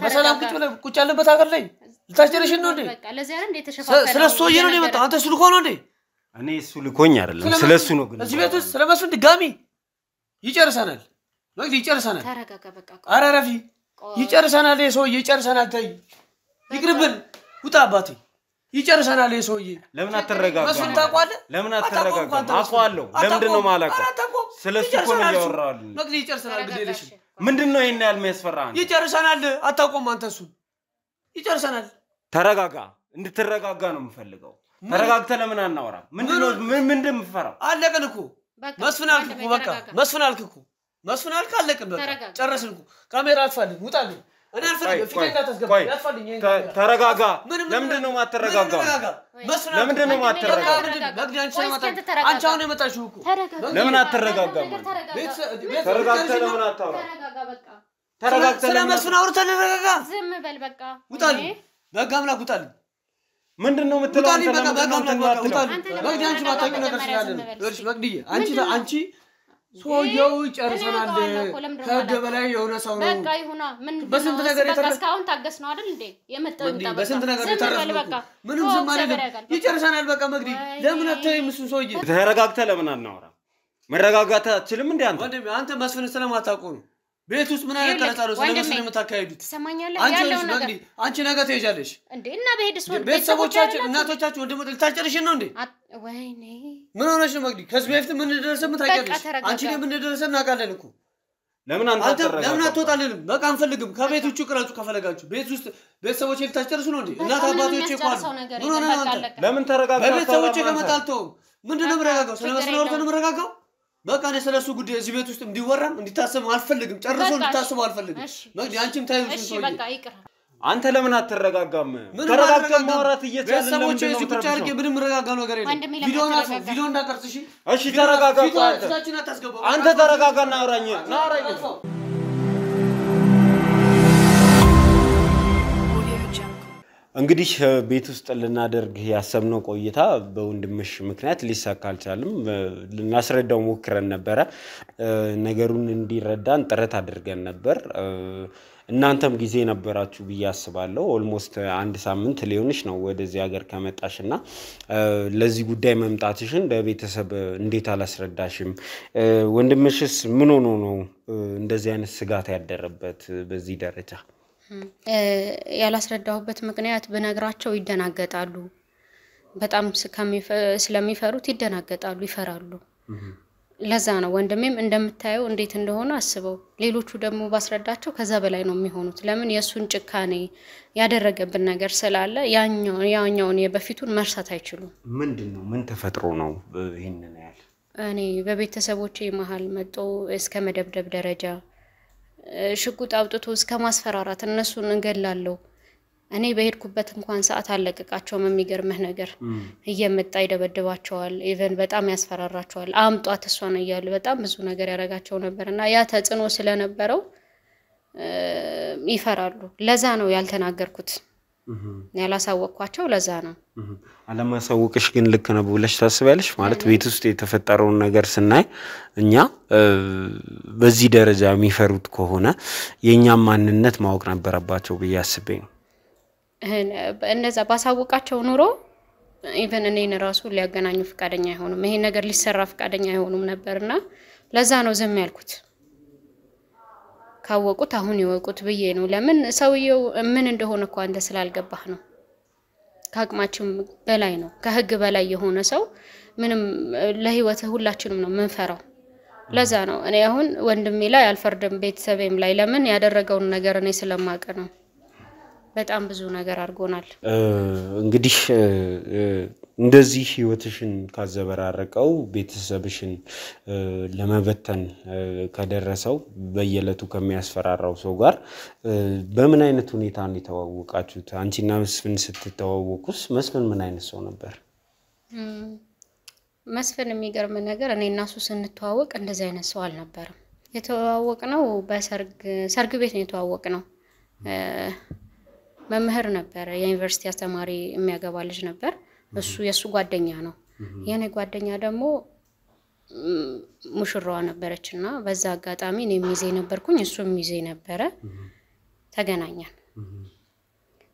በሰላም ቁጭ ያለበት ሀገር ላይ ልታጨረሽን ነው እንዴ በቃ ለዚህ አይደል እንዴ ተሸፋፈለ ስለሱ ነው የመጣው አንተ ስልኮ ነው እንዴ እኔ እሱ ልኮኝ አይደለም ስለሱ ነው ግን እዚህ ቤት ውስጥ ስለመስፍን ድጋሚ ይጨርሰናል መግዲ ይጨርሰናል ተረጋጋ በቃ ኧረ ረፊ ይጨርሰናል የሰው ይጨርሰናል ተይ ይቅርብን ውጣ አባቴ ይጨርሰናል የሰው ለምን አትረጋጋ መስፍን ታቋለ ለምን አትረጋጋ አቋለሁ ለምንድን ነው ማላቀ ስለሱ እኮ ነው ያወራል መግዲ ይጨርሰናል ግዴለሽ ምንድነው ይሄን ያህል የሚያስፈራን ይጨርሰናል አታቆም አንተ እሱ ይጨርሰናል ተረጋጋ እንድትረጋጋ ነው የምፈልገው ተረጋግተ ለምን አናወራ ምንድነው ምንድን ምፈራው አለቀን እኮ መስፍን አልኩ በቃ መስፍን አልክ አለቀን በቃ ጨረስን እኮ ካሜራ አጥፋልኝ ውጣልኝ እኔ አልፈልግም ፊቴ እንዳታስገባ ያጥፋልኝ ተረጋጋ ለምንድን ነው ማትረጋጋ መስፍን ለምንድን ነው ማትረጋጋ መግዲ አንቺ አሁን የመጣሽው እኮ ለምን አትረጋጋም ተረጋግተ ለምን አታወራ ተረጋግተ ለምን መስፍን አውርተን ተረጋጋ ዝም በል በቃ ውጣልኝ በቃ አምላክ ውጣልኝ ምንድነው የምትለው መግዲ አንቺ ማታውቂው ነገር ስላለ ነው እርሽ መግዲ አንቺ ሰውየው ይጨርሰናል ከህግ በላይ የሆነ ሰው ነው በቃ ይሁና ምን በስንት ነገር እስካሁን ታገስ ነው አይደል እንዴ የመጣው ይጣ በስንት ነገር የተረፈ ምንም ዝም አይደለም ይጨርሰናል በቃ መግዲ ለምን አትተይም እሱን ሰውዬ ተረጋግተ ለምን አናወራ መረጋጋት አትችልም እንዴ አንተ መስፍን ስለማታውቀው ነው ቤት ውስጥ ምን አይነት ቀረጻ ነው ስለመስፍን የምታካሂዱት ትሰማኛለህ ያለው ነገር አንቺ ነገ ትሄጃለሽ እንዴ እና በሄድስ ወንድ ቤተሰቦቻችን እናቶቻችን ወንድም ልታጨርሽን ነው እንዴ ወይኔ ምን ሆነሽ ነው መግዲ ከዚህ በፊት ምን እንደደረሰ ምታውቂያለሽ አንቺ ምን እንደደረሰ እናውቃለን እኮ ለምን ለምን አትወጣልንም በቃ አንፈልግም ከቤት ውጭ ቅረጹ ከፈለጋችሁ ቤት ውስጥ ቤተሰቦቼ ልታጨርሱ ነው እንዴ እናት አባቶቼ ቋል ምን ሆነ ነው አንተ ለምን ተረጋጋ ቤተሰቦቼ ከመጣልተው ምንድነው ምረጋጋው ስለመስፍን አውርተን ምረጋጋው በቃ እኔ ስለሱ ጉዳይ እዚህ ቤት ውስጥ እንዲወራም እንዲታሰብ አልፈልግም ጨርሶ እንዲታሰብ አልፈልግም መግዲ አንቺም ታዩሽ እሺ በቃ ይቅር አንተ ለምን አትረጋጋም ተረጋግተን ማውራት እየቻለን ቤተሰቦቼ እዚህ ቁጭ አድርጌ ምንም ረጋጋው ነገር የለም ቪዲዮ እንዳቀርጽ እሺ ተረጋጋ አንተ ተረጋጋና አውራኝ እንግዲህ ቤት ውስጥ ልናደርግ ያሰብነው ቆይታ በወንድምሽ ምክንያት ሊሳካ አልቻለም ልናስረዳው ሞክረን ነበር ነገሩን እንዲረዳን ጥረት አድርገን ነበር እናንተም ጊዜ ነበራችሁ በያስባለሁ ኦልሞስት አንድ ሳምንት ሊሆንሽ ነው ወደዚህ ሀገር ከመጣሽና ለዚህ ጉዳይ መምጣትሽን ለቤተሰብ እንዴት አላስረዳሽም ወንድምሽስ ምን ሆኖ ነው እንደዚህ አይነት ስጋት ያደረበት በዚህ ደረጃ ያላስረዳሁበት ምክንያት በነግራቸው ይደናገጣሉ በጣም ስለሚፈሩት ይደናገጣሉ ይፈራሉ ለዛ ነው ወንድሜም እንደምታየው እንዴት እንደሆነ አስበው ሌሎቹ ደግሞ ባስረዳቸው ከዛ በላይ ነው የሚሆኑት ለምን የሱን ጭካኔ ያደረገብን ነገር ስላለ ያኛውን የበፊቱን መርሳት አይችሉም ምንድነው ምን ተፈጥሮ ነው ይሄንን ያህል እኔ በቤተሰቦቼ መሃል መጥቶ እስከ መደብደብ ደረጃ ሽጉጥ አውጥቶ እስከ ማስፈራራት እነሱን እንገላለው እኔ በሄድኩበት እንኳን ሰዓት አለቀቃቸውም የሚገርምህ ነገር እየመጣ ይደበደባቸዋል ኢቨን በጣም ያስፈራራቸዋል አምጧት እሷን እያለ በጣም ብዙ ነገር ያረጋቸው ነበርና ያ ተጽኖ ስለነበረው ይፈራሉ ለዛ ነው ያልተናገርኩት ያላሳወቅኳቸው ለዛ ነው አለማሳወቅሽ ግን ልክ ነው ብለሽ ታስቢያለሽ ማለት ቤት ውስጥ የተፈጠረውን ነገር ስናይ እኛ በዚህ ደረጃ የሚፈሩት ከሆነ የኛም ማንነት ማወቅ ነበረባቸው በያስበኝ እንደዛ ባሳወቃቸው ኑሮ ኢቨን እኔን ራሱ ሊያገናኙ ፍቃደኛ አይሆኑም ይሄ ነገር ሊሰራ ፍቃደኛ አይሆኑም ነበርና ለዛ ነው ዝም ያልኩት ካወቁት አሁን ይወቁት ብዬ ነው ለምን ሰውየው ምን እንደሆነ እኮ አንተ ስላልገባህ ነው ካቅማችን በላይ ነው ከህግ በላይ የሆነ ሰው ምንም ለህይወት ሁላችንም ነው መንፈራው ለዛ ነው እኔ አሁን ወንድሜ ላይ አልፈርድም ቤተሰቤም ላይ ለምን ያደረገውን ነገር እኔ ስለማቀ ነው በጣም ብዙ ነገር አድርጎናል እንግዲህ እንደዚህ ህይወትሽን ካዘበራረቀው ቤተሰብሽን ለመበተን ከደረሰው በየለቱ ከሚያስፈራራው ሰው ጋር በምን አይነት ሁኔታ ነው የተዋወቃችሁት አንቺና መስፍን ስትተዋወቁስ መስፍን ምን አይነት ሰው ነበር መስፍን የሚገርም ነገር እኔ እና እሱ ስንተዋወቅ እንደዚህ አይነት ሰው አልነበረም የተዋወቅነው በሰርግ ቤት ነው የተዋወቅነው መምህር ነበር የዩኒቨርሲቲ አስተማሪ የሚያገባ ልጅ ነበር እሱ የሱ ጓደኛ ነው የኔ ጓደኛ ደግሞ ሙሽራዋ ነበረችና በዛ አጋጣሚ እኔ ሚዜ ነበርኩኝ እሱም ሚዜ ነበረ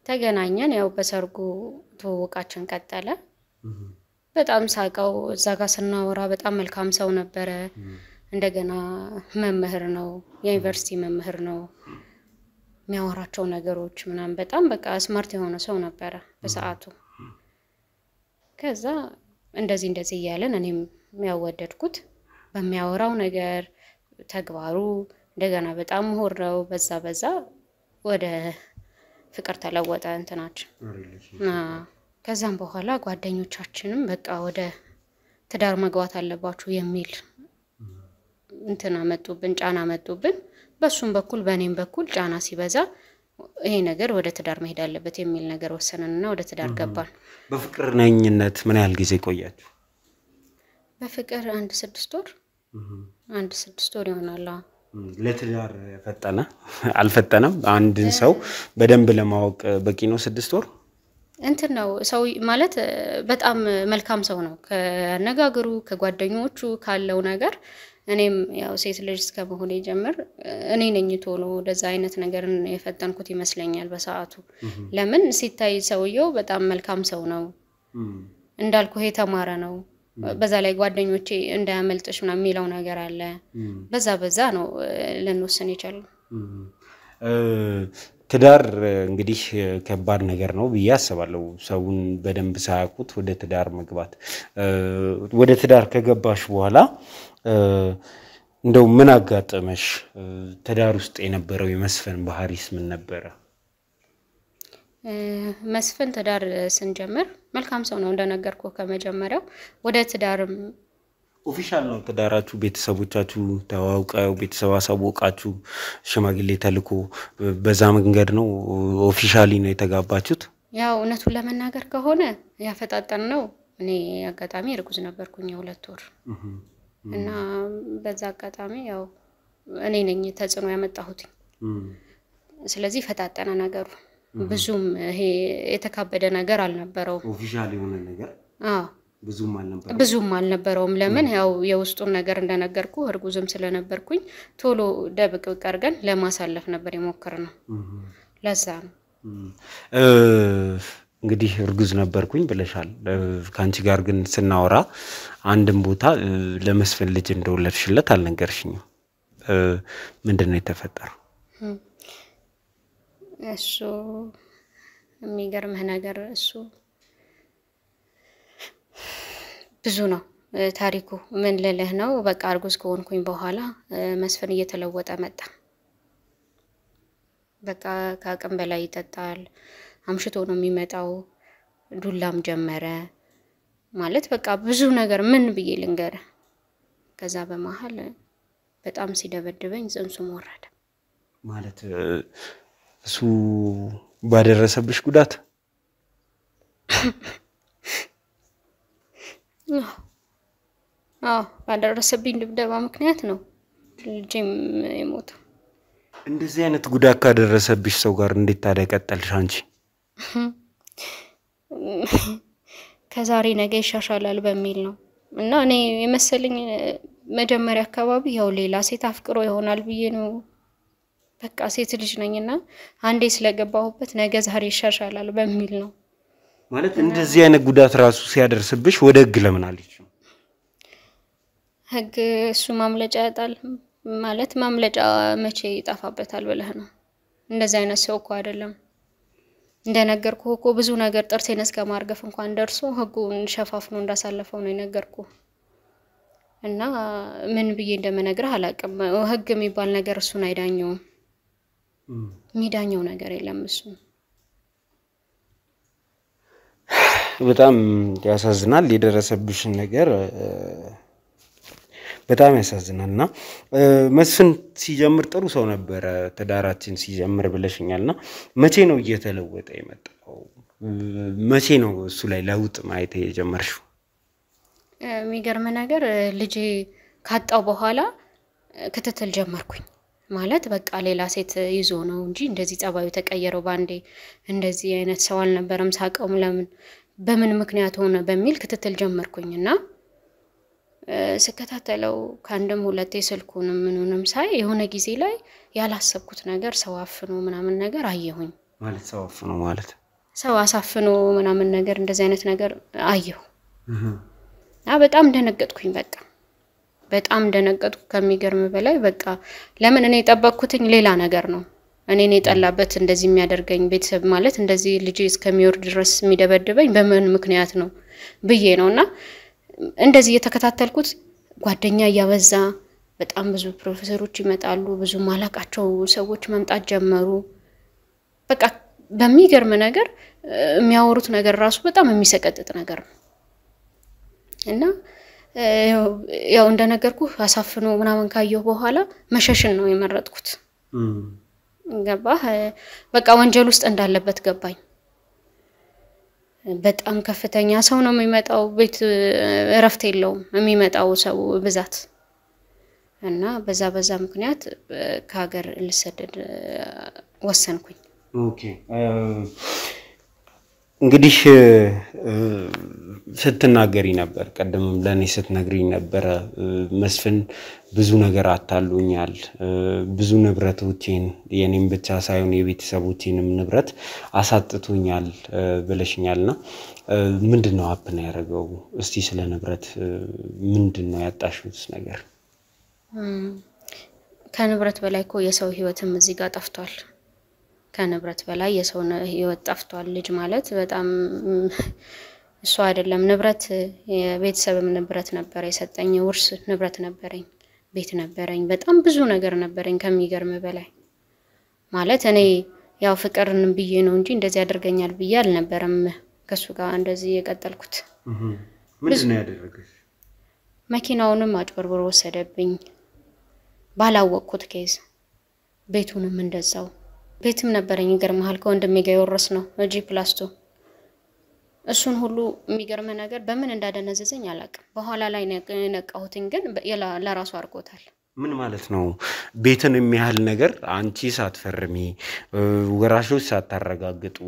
ተገናኘን ያው በሰርጉ ተወቃችን ቀጠለ በጣም ሳቀው እዛ ጋር ስናወራ በጣም መልካም ሰው ነበረ እንደገና መምህር ነው የዩኒቨርሲቲ መምህር ነው የሚያወራቸው ነገሮች ምናምን በጣም በቃ ስማርት የሆነ ሰው ነበረ በሰዓቱ ከዛ እንደዚህ ያለን እኔም ያወደድኩት በሚያወራው ነገር ተግባሩ እንደገና በጣም ሆረው በዛ ወደ ፍቅር ተለወጠ እንትናችን ከዛም በኋላ ጓደኞቻችንም በቃ ወደ ትዳር መግባት አለባችሁ የሚል እንትና መጡብን ጫና መጡብን በሱም በኩል በኔም በኩል ጫና ሲበዛ ይሄ ነገር ወደ ትዳር መሄድ አለበት የሚል ነገር ወሰነንና ወደ ትዳር ገባን በፍቅር ነኝነት ምን ያህል ጊዜ ቆያችሁ በፍቅር 1-6 ወር 1-6 ወር ይሆናል ለትዳር ፈጠነ አልፈጠነም አንድን ሰው በደንብ ለማወቅ በቂ ነው 6 ወር እንትን ነው ሰው ማለት በጣም መልካም ሰው ነው ከነጋገሩ ከጓደኞቹ ካለው ነገር እኔም ያው ሴት ልጅ እስከመሆኔ ጀምር እኔ ነኝ ቶሎ ወደዛ አይነት ነገርን የፈጠንኩት ይመስለኛል በሰዓቱ ለምን ሲታይ ሰውየው በጣም መልካም ሰው ነው እንዳልኩ የተማረ ነው በዛ ላይ ጓደኞቼ እንዳያመልጥሽ ምናምን የሚለው ነገር አለ በዛ ነው ለነወሰን ይቻላል ትዳር እንግዲህ ከባድ ነገር ነው ብዬ አስባለሁ ሰውን በደንብ ሳያውቁት ወደ ትዳር መግባት ወደ ትዳር ከገባሽ በኋላ እንደው ምን አጋጠመሽ ትዳር ውስጥ የነበረው የመስፈን ባህሪስ ምን ነበር መስፈን ትዳር ስንጀምር መልካም ሰው ነው እንደነገርኩ ከመጀመሪያው ወደ ትዳርም ኦፊሻል ነው ትዳራችሁ ቤተሰቦቻችሁ ተዋውቀው ቤተሰብ አሳውቃችሁ ሽማግሌ ተልኮ በዛ መንገድ ነው ኦፊሻሊ ነው የተጋባችሁት ያው እነቱን ለመናገር ከሆነ ያፈጣጣን ነው እኔ አጋጣሚ እርጉዝ ነበርኩኝ 2 ወር እና በዛ አጋጣሚ ያው እኔ ነኝ ተጽኖ ያመጣሁት ስለዚህ ፈጣጣና ነገሩ ብዙም ይሄ የተካበደ ነገር አልነበረው ኦፊሻሊ የሆነ ነገር ብዙም አልነበረውም ለምን ያው የውስጡን ነገር እንደነገርኩ እርጉዝም ስለነበርኩኝ ቶሎ ደብቅ ቀርገን ለማሳለፍ ነበር የሞከርነው ለዛ ነው እንግዲህ እርጉዝ ነበርኩኝ ብለሻል ካንቺ ጋር ግን ስናወራ አንድም ቦታ ለመስፈን ልጅ እንደወለድሽለት አልነገርሽኝም ምንድነው የተፈጠረው እሱ የሚገርምህ ነገር እሱ ብዙ ነው ታሪኩ ምን ለለህ ነው በቃ አርጉዝ ከሆንኩኝ በኋላ መስፈን እየተለወጠ መጣ በቃ ካቀም በላይ ይጠጣል አምሽቶ ነው የሚመጣው ዱላም ጀመረ ማለት በቃ ብዙ ነገር ምን ብዬ ልንገር ከዛ በመሃል በጣም ሲደበድበኝ ጽንሱም ወረደ ማለት እሱ ባደረሰብሽ ጉዳት ባደረሰብኝ ድብደባ ምክንያት ነው ልጅም የሞተው እንደዚህ አይነት ጉዳት ካደረሰብሽ ሰው ጋር እንዴት ታደቀጠልሽ አንቺ ከዛሬ ነገ ይሻሻላል በሚል ነው እና እኔ የመሰለኝ መጀመሪያ አካባቢ ያው ሌላ ሴት አፍቅሮ ይሆናል ብዬ ነው በቃ ሴት ልጅ ነኝና አንዴ ስለገባሁበት ነገ ዛሬ ይሻሻላል በሚል ነው ማለት እንደዚህ አይነት ጉዳት ራሱ ሲያደርስብሽ ወደ ህግ ለምን አልሽ ህግ እሱ ማምለጫ ያጣል ማለት ማምለጫ መቼ ይጣፋበታል ብለህ ነው እንደዚህ አይነት ሰው እኮ አይደለም እንደነገርኩ እኮ ብዙ ነገር ጥርሴን እስከ ማርገፍ እንኳን ደርሶ ህጉን ሸፋፍኖ እንዳሳለፈው ነው የነገርኩ እና ምን ብዬ እንደምነግርህ አላቅም ህግ የሚባል ነገር እሱን አይዳኘው ሚዳኘው ነገር የለም እሱ በጣም ያሳዝናል የደረሰብሽ ነገር በጣም ያሳዝናልና መስፍን ሲጀምር ጥሩ ሰው ነበር ተዳራችን ሲጀምር ብለሽኛልና መቼ ነው እየተለወጠ የመጣው መቼ ነው እሱ ላይ ለውጥ ማየት የጀመርሽው የሚገርም ነገር ልጄ ካጣው በኋላ ክትትል ጀመርኩኝ ማለት በቃ ሌላ ሴት ይዞ ነው እንጂ እንደዚህ ጸባዩ ተቀየረው ባንዴ እንደዚህ አይነት ሰው አልነበረም ሳቀውም ለምን በምን ምክንያት ሆነ በሚል ክትትል ጀመርኩኝና ስከታተለው ካንደም ሁለቴ ስልኩንም ምንንም ሳይ የሆነ ጊዜ ላይ ያላሰብኩት ነገር ሰው አፍኖ ምናምን ነገር አየሁኝ ማለት ሰው አፍኖ ማለት ሰው አሳፍኖ ምናምን ነገር እንደዚህ አይነት ነገር አየሁ በጣም ደነገጥኩኝ። በጣም ደነገጥኩ ከሚገርም በላይ በቃ ለምን እኔ የጠበቅኩትኝ ሌላ ነገር ነው። እኔን የጠላበት እንደዚህ የሚያደርገኝ ቤተሰብ ማለት እንደዚህ ልጅ እስከሚወርድ ድረስ የሚደበድበኝ በምን ምክንያት ነው ብዬ ነውና እንደዚህ የተከታተልኩት ጓደኛ ያበዛ በጣም ብዙ ፕሮፌሰሮች ይመጣሉ ብዙ ማላቃቸው ሰዎች መምጣት ጀመሩ በቃ በሚገርም ነገር የሚያወሩት ነገር ራሱ በጣም የሚሰቀጥጥ ነገር ነው እና ያው እንደነገርኩ አሳፍኖ ምናምን ካየው በኋላ መሸሽን ነው የመረጥኩት ገባህ በቃ ወንጀል ውስጥ እንዳለበት ገባኝ በጣም ከፍተኛ ሰው ነው የሚመጣው ቤት እረፍት የለውም የሚመጣው ሰው ብዛት እና በዛ ምክንያት ከሀገር ልሰደድ ወሰንኩኝ ኦኬ እንግዲህ ስትናገሪ ነበር ቀደምም ለኔ ስትነግሪኝ ነበር መስፍን ብዙ ነገር አታሉኛል ብዙ ንብረቶቼን የኔም ብቻ ሳይሆን የቤተሰቦቼንም ንብረት አሳጥቶኛል ብለሽኛልና ምንድነው አፕን ያደረገው እስቲ ስለ ንብረት ምንድነው ያጣሽውስ ነገር ከንብረት በላይ እኮ የሰው ህይወትም እዚህ ጋር ጠፍቷል ከንብረት በላይ የሰው ህይወት ጠፍቷል ልጅ ማለት በጣም እሱ አይደለም ንብረት የቤተሰብም ንብረት ነበር የሰጠኝ ውርስ ንብረት ነበረኝ ቤት ነበረኝ በጣም ብዙ ነገር ነበረኝ ከሚገርም በላይ ማለት እኔ ያው ፍቅርን ብዬ ነው እንጂ እንደዚህ ያደርገኛል ብዬ አልነበረም ከሱ ጋር እንደዚህ የቀጠልኩት ምንድነው ያደረገሽ መኪናውንም አጭበርብሮ ወሰደብኝ ባላወቅኩት ኬዝ ቤቱንም እንደዛው ቤትም ነበረኝ ይገርማል ከወንድሜ ጋር የወረስነው G+2 እሱን ሁሉ የሚገርም ነገር በምን እንዳደነዘዘኝ አላቅም በኋላ ላይ ነቃሁትኝ ግን ለራሱ አርጎታል ምን ማለት ነው ቤትን የሚያህል ነገር አንቺ ሳትፈርሚ ወራሾች ሳታረጋግጡ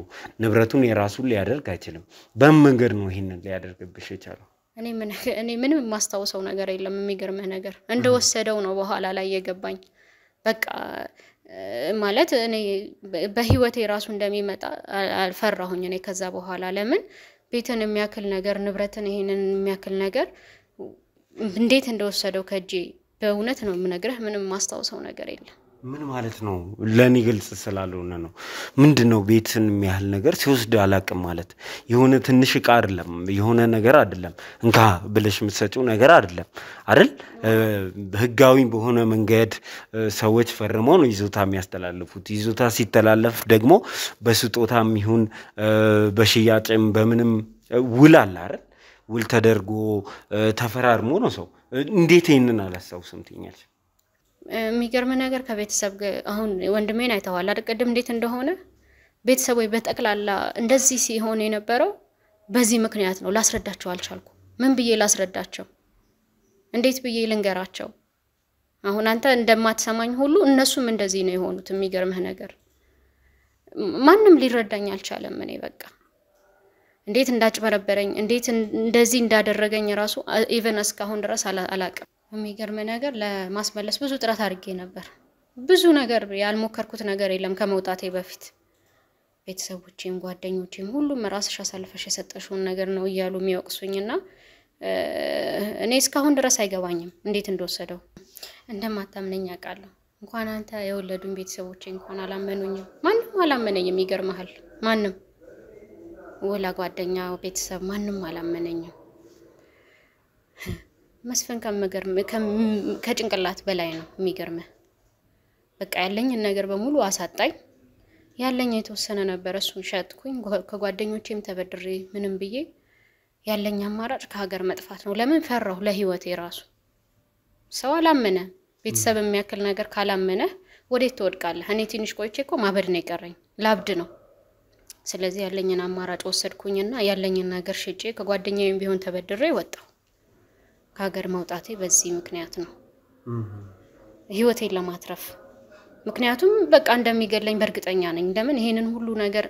ንብረቱን የራሱን ሊያደርግ አይችልም በመንገድ ነው ይሄንን ሊያደርግብሽ የቻለው እኔ ምንም ማስተዋወሰው ነገር የለም የሚገርም ነገር እንደወሰደው ነው በኋላ ላይ የገባኝ በቃ ማለት እኔ በህይወቴ ራሱ እንደሚመጣ አልፈራሁኝ እኔ ከዛ በኋላ ለምን ቤትን የሚያክል ነገር ንብረትን ይሄንን የሚያክል ነገር እንዴት እንደወሰደው ከጂ በእውነት ነው የምነግርህ ምንም ማስተዋወሰው ነገር የለም ምን ማለት ነው ለኔ ግልጽ ስላልሆነ ነው ምንድነው ቤትን የሚያህል ነገር ሲወስድ አላቅም ማለት የሆነ ትንሽ ዕቃ አይደለም የሆነ ነገር አይደለም እንካ ብለሽ የምትሰጪው ነገር አይደለም አይደል ህጋዊ በሆነ መንገድ ሰዎች ፈርመው ነው ይዞታ የሚያስተላልፉት ይዞታ ሲተላለፍ ደግሞ በስጦታም ይሁን በሽያጭም በምንም ውል አለ አይደል ውል ተደርጎ ተፈራርሞ ነው ሰው እንዴት ይሄንን አላሳውስም ትኛለሽ የሚገርም ነገር ከቤተሰብ አሁን ወንድሜን አይተዋል አይደል እንዴት እንደሆነ ቤተሰቦይ በተቀላላ እንደዚህ ሲሆን የነበረው በዚህ ምክንያት ነው ላስረዳቸው አልቻልኩም ምን ብዬ ላስረዳቸው እንዴት ብዬ ልንገራቸው አሁን አንተ እንደማትሰማኝ ሁሉ እነሱም እንደዚህ ነው የሆኑት የሚገርምህ ነገር ማንንም ሊረዳኝ አልቻለም እኔ በቃ እንዴት እንዳጭበረበረኝ እንዴት እንደዚህ እንዳደረገኝ ራሱ ኢቨን እስካሁን ድረስ አላቅም የሚገርም ነገር ለማስመለስ ብዙ ጥረት አድርጌ ነበር ብዙ ነገር ያልሞከርኩት ነገር የለም ከመውጣቴ በፊት ቤተሰቦቼም ጓደኞቼም ሁሉም ራስሽ አሳልፈሽ የሰጠሽውን ነገር ነው ይያሉ የሚወቅሱኝና እኔ እስካሁን ድረስ አይገባኝም እንዴት እንደወሰደው እንደማታምነኝ አቃለሁ እንኳን አንተ የወለዱን ቤተሰቦቼ እንኳን አላመኑኝም ማንንም አላመነኝም ይገርማል ማንንም ወላ ጓደኛ ቤተሰብ ማንንም አላመነኝም መስፈን ከጭንቅላት በላይ ነው የሚገርም በቃ ያለኝ ነገር በሙሉ አሳጣኝ ያለኝ የተወሰነ ነበር እሱን ሸጥኩኝ ከጓደኞቼም ተበድሬ ምንም ብዬ ያለኝ አማራጭ ከሀገር መጥፋት ነው ለምን ፈራሁ ለህይወቴ ራሱ ሰው አላመነ ቤተሰብ የሚያክል ነገር ካላመነ ወዴት ትወድቃለህ እኔ ትንሽ ቆይቼ እኮ ማበድ ነው ይቀረኝ ላብድ ነው ስለዚህ ያለኝን አማራጭ ወሰድኩኝና ያለኝን ነገር ሸጬ ከጓደኛዬም ቢሆን ተበድሬ ወጣሁ ከሀገር መውጣቴ በዚህ ምክንያት ነው ህይወቴን ለማትረፍ ምክንያቱም በቃ እንደሚገለኝ በርግጠኛ ነኝ እንደምን ይሄንን ሁሉ ነገር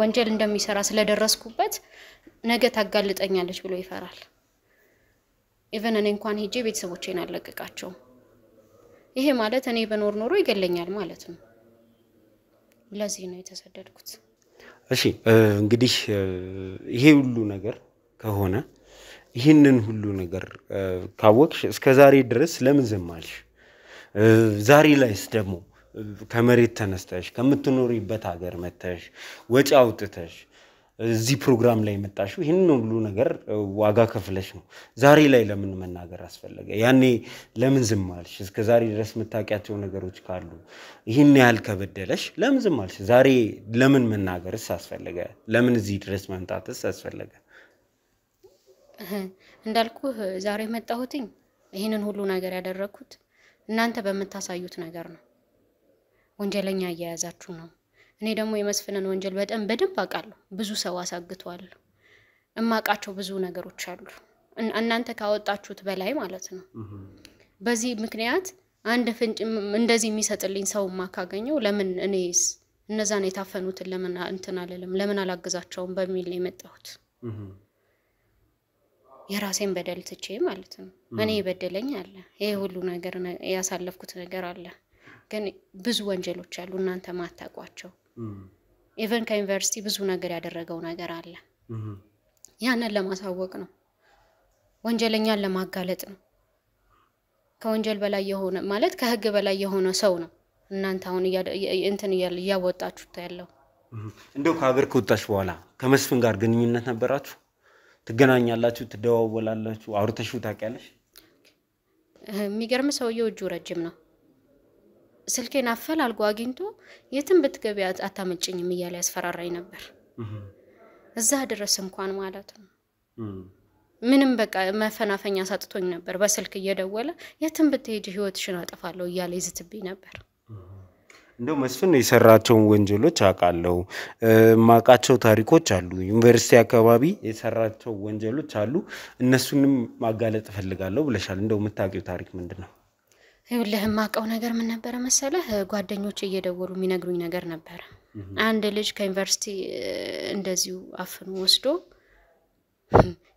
ወንጀል እንደሚሰራ ስለደረስኩበት ነገ ታጋልጠኛለች ብሎ ይፈራል ኢቨን እኔ እንኳን ሄጄ ቤተሰቦቼን አለቀቃቸው ይሄ ማለት እኔ በኖር ኖሮ ይገለኛል ማለት ነው ለዚህ ነው የተሰደድኩት እሺ እንግዲህ ይሄ ሁሉ ነገር ከሆነ ይህንን ሁሉ ነገር ካወቅሽ እስከ ዛሬ ድረስ ለምን ዝም አልሽ? ዛሬ ላይስ ደግሞ ከመሬት ተነስተሽ ከምትኖሪበት ሀገር መተሽ ወጪ አውጥተሽ እዚህ ፕሮግራም ላይ መጣሽው ይሄንን ሁሉ ነገር ዋጋ ከፍለሽ ነው። ዛሬ ላይ ለምን መናገር አስፈለገ? ያኔ ለምን ዝም አልሽ? እስከ ዛሬ ድረስ የምታውቂያቸው ነገሮች ካሉ ይሄን ያህል ከበደለሽ ለምን ዝም አልሽ? ዛሬ ለምን መናገርስ አስፈለገ? ለምን እዚህ ድረስ መምጣትስ አስፈለገ? እንዳልኩህ ዛሬ መጣሁትኝ ይሄንን ሁሉ ነገር ያደረኩት እናንተ በመታሳዩት ነገር ነው። ወንጀለኛ እያያዛችሁ ነው። እኔ ደግሞ የመስፍንን ወንጀል በደንብ አውቃለሁ። ብዙ ሰው አሳግቷል። እማቃቸው ብዙ ነገሮች አሉ እናንተ ካወጣችሁት በላይ ማለት ነው። በዚህ ምክንያት አንድ ፍንጭ እንደዚህ የሚሰጥልኝ ሰው ማካገኘው ለምን እኔስ እነዛን የታፈኑትን ለምን እንትን አለለም ለምን አላግዛቸውም በሚል ነው የመጣሁት። የራሴን በደል ትቼ ማለት ነው። እኔ በደለኝ አለ ይሄ ሁሉ ነገር ያሳለፍኩት ነገር አለ። ግን ብዙ ወንጀሎች አሉ እናንተ ማታቋቸው። ኢቨን ከዩኒቨርሲቲ ብዙ ነገር ያደረገው ነገር አለ። ያንን ለማሳወቅ ነው። ወንጀለኛን ለማጋለጥ ነው። ከወንጀል በላይ የሆነ ማለት ከህግ በላይ የሆነ ሰው ነው እናንተ አሁን እንትን ያወጣችሁት ያለው። እንደው ከሀገር ከወጣሽ በኋላ ከመስፍን ጋር ግንኙነት ነበራችሁ? ትገናኛላችሁ? ትደዋወላላችሁ? አውርተሽው ታውቂያለሽ? የሚገርም ሰውየው እጁ ረጅም ነው። ስልኬን አፈላልጎ አግኝቶ የትም ብትገቢ አታመጭኝም እያለ ያስፈራራኝ ነበር። እዛ ድረስ እንኳን ማለት ነው። ምንም በቃ መፈናፈኛ ሳጥቶኝ ነበር። በስልክ እየደወለ የትም ብትሄጂ ህይወትሽን አጠፋለሁ እያለ ይዝትብኝ ነበር። እንደው መስፍን የሰራቸውን ወንጀሎች አውቃለሁ። ማቃቸው ታሪኮች አሉ። ዩኒቨርሲቲ አካባቢ የሰራቸው ወንጀሎች አሉ። እነሱንም ማጋለጥ ፈልጋለሁ ብለሻል። እንደው የምታውቂው ታሪክ ምንድነው? ይኸውልህ ማቀው ነገር ምን ነበር መሰለህ? ጓደኞቼ እየደወሉ የሚነግሩኝ ነገር ነበር። አንድ ልጅ ከዩኒቨርሲቲ እንደዚሁ አፍኖ ወስዶ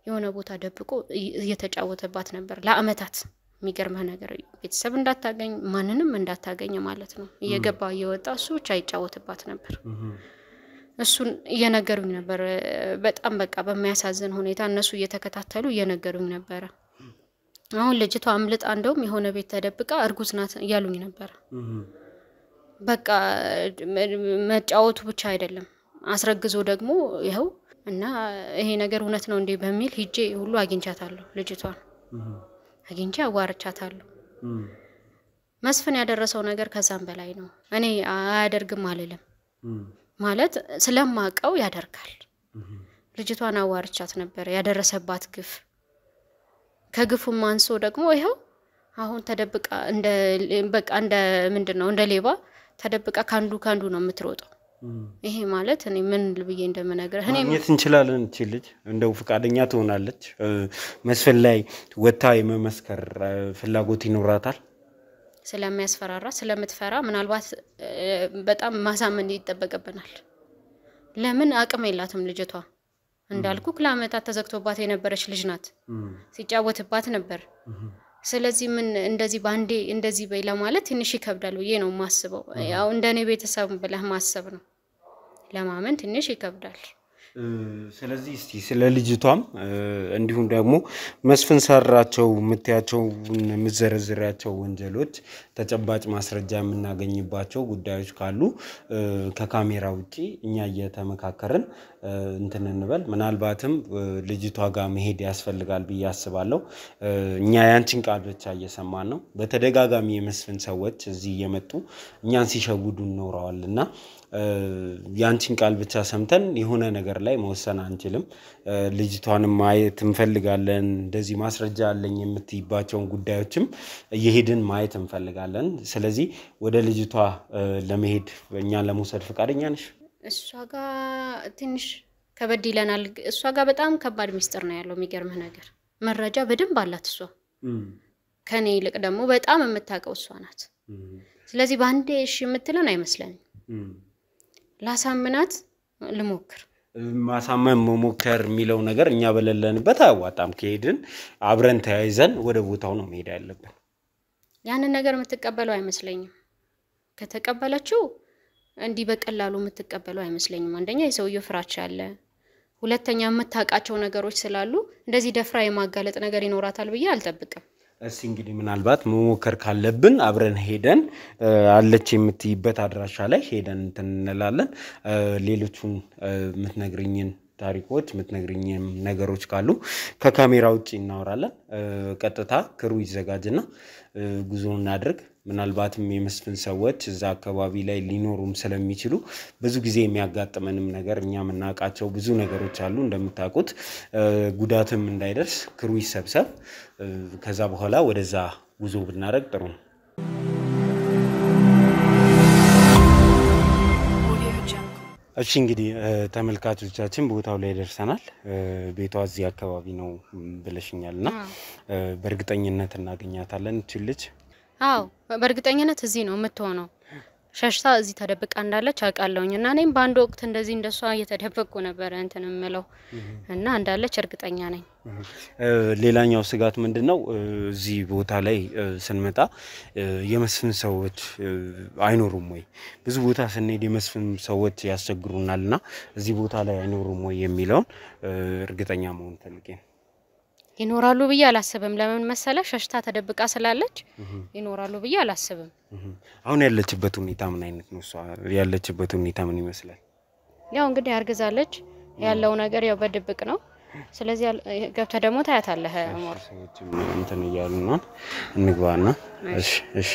የሆነ ቦታ ደብቆ እየተጫወተባት ነበር ለአመታት። የሚገርመው ነገር ቤተሰብ እንዳታገኝ ማንንም እንዳታገኝ ማለት ነው። እየገባ እየወጣ እሱ ብቻ ይጫወትባት ነበር። እሱን እየነገሩኝ ነበር። በጣም በቃ በሚያሳዝን ሁኔታ እነሱ እየተከታተሉ እየነገሩኝ ነበር። አሁን ልጅቷ አምልጣ እንደውም የሆነ ቤት ተደብቃ እርጉዝ ናት እያሉኝ ነበር። በቃ መጫወቱ ብቻ አይደለም አስረግዞ ደግሞ ይሄው እና ይሄ ነገር እውነት ነው እንዴ በሚል ሂጄ ሁሉ አግኝቻታለሁ። ልጅቷን አግኝቻ አዋርቻታለሁ። መስፍን ያደረሰው ነገር ከዛም በላይ ነው። እኔ አያደርግም አልልም ማለት ስለማቀው ያደርጋል። ልጅቷን አዋርቻት ነበር ያደረሰባት ግፍ ከግፉም አንሶ ደግሞ ይሄው አሁን ተደብቃ እንደ በቃ እንደ ምንድነው እንደ ሌባ ተደብቃ ካንዱ ነው የምትሮጠው። ይሄ ማለት እኔ ምን ልብዬ እንደምነግርህ እኔ የት እንችላለን እቺ ልጅ እንደው ፍቃደኛ ትሆናለች? መስፍን ላይ ወታ የመመስከር ፍላጎት ይኖራታል? ስለሚያስፈራራ ስለምትፈራ ምናልባት በጣም ማሳመን ይተበቀበናል። ለምን አቅም የላትም ልጅቷ። እንዳልኩ ለአመታት ተዘግቶባት የነበረች ልጅ ናት። ሲጫወትባት ነበር። ስለዚህ ምን እንደዚህ ባንዴ እንደዚህ በይላ ማለት ትንሽ ይከብዳል ብዬ ነው ማስበው። ያው እንደኔ ቤተሰብ ብለህ ማሰብ ነው። ለማመን ትንሽ ይከብዳል። ስለዚህ እስቲ ስለ ልጅቷም እንዲሁም ደግሞ መስፍን ሰራቸው ምትያቸው ምዘረዝራቸው ወንጀሎች ተጨባጭ ማስረጃ የምናገኝባቸው ጉዳዮች ካሉ ከካሜራ ውጪ እኛ እየተመካከርን እንትን እንበል። ምናልባትም ልጅቷ ጋር መሄድ ያስፈልጋል ብዬ አስባለሁ። እኛ ያንቺን ቃል ብቻ እየሰማን ነው። በተደጋጋሚ የመስፍን ሰዎች እዚህ እየመጡ እኛን ሲሸውዱ ኖረዋልና ያንቺን ቃል ብቻ ሰምተን የሆነ ነገር ላይ መወሰን አንችልም። ልጅቷንም ማየት እንፈልጋለን። እንደዚህ ማስረጃ አለኝ የምትይባቸው ጉዳዮችም እየሄድን ማየት እንፈልጋለን። ስለዚህ ወደ ልጅቷ ለመሄድ እኛ ለመውሰድ ፈቃደኛ ነሽ? እሷ ጋር ትንሽ ከበድ ይለናል። እሷ ጋር በጣም ከባድ ሚስጥር ነው ያለው። የሚገርምህ ነገር መረጃ በደንብ አላት እሷ። ከኔ ይልቅ ደግሞ በጣም የምታውቀው እሷ ናት። ስለዚህ ባንዴ እሺ የምትለን አይመስለኝም። ላሳምናት ልሞክር። ማሳመን መሞከር የሚለው ነገር እኛ በለለንበት አያዋጣም። ከሄድን አብረን ተያይዘን ወደ ቦታው ነው መሄድ ያለብን። ያንን ነገር የምትቀበለው አይመስለኝም። ከተቀበለችው እንዲህ በቀላሉ የምትቀበለው አይመስለኝም። አንደኛ የሰውየው ፍራቻ አለ። ሁለተኛ የምታውቃቸው ነገሮች ስላሉ እንደዚህ ደፍራ የማጋለጥ ነገር ይኖራታል ብዬ አልጠብቅም። እሺ እንግዲህ ምናልባት መሞከር ካለብን አብረን ሄደን አለች የምትይበት አድራሻ ላይ ሄደን እንላለን። ሌሎቹን የምትነግሪኝን ታሪኮች የምትነግሪኝም ነገሮች ካሉ ከካሜራ ውጪ እናወራለን። ቀጥታ ክሩ ይዘጋጅና ጉዞውን እናድርግ። ምናልባትም የመስፍን ሰዎች እዛ አካባቢ ላይ ሊኖሩም ስለሚችሉ ብዙ ጊዜ የሚያጋጥመንም ነገር እኛ የምናውቃቸው ብዙ ነገሮች አሉ። እንደምታውቁት ጉዳትም እንዳይደርስ ክሩ ይሰብሰብ። ከዛ በኋላ ወደዛ ጉዞ ብናደርግ ጥሩ ነው። እሺ እንግዲህ ተመልካቾቻችን ቦታው ላይ ደርሰናል። ቤቷ እዚህ አካባቢ ነው ብለሽኛልና በእርግጠኝነት እናገኛታለን እቺ ልጅ? አዎ በእርግጠኝነት እዚህ ነው የምትሆነው። ሸሽታ እዚህ ተደብቃ እንዳለች አውቃለሁኝና እኔም በአንድ ወቅት እንደዚህ እንደሷ እየተደበቁ ነበር እንትን እምለው እና እንዳለች እርግጠኛ ነኝ። ሌላኛው ስጋት ምንድነው? እዚህ ቦታ ላይ ስንመጣ የመስፍን ሰዎች አይኖሩም ወይ? ብዙ ቦታ ስንሄድ የመስፍን ሰዎች ያስቸግሩናልና እዚህ ቦታ ላይ አይኖሩም ወይ የሚለውን እርግጠኛ መሆን ፈልጌ ነው። ይኖራሉ ብዬ አላስብም። ለምን መሰለ? ሸሽታ ተደብቃ ስላለች ይኖራሉ ብዬ አላስብም። አሁን ያለችበት ሁኔታ ምን አይነት ነው? እሷ ያለችበት ሁኔታ ምን ይመስላል? ያው እንግዲህ አርግዛለች። ያለው ነገር ያው በድብቅ ነው። ስለዚህ ገብተህ ደግሞ ታያታለህ። ሞር እንትን እያሉና እንግባና እሺ እሺ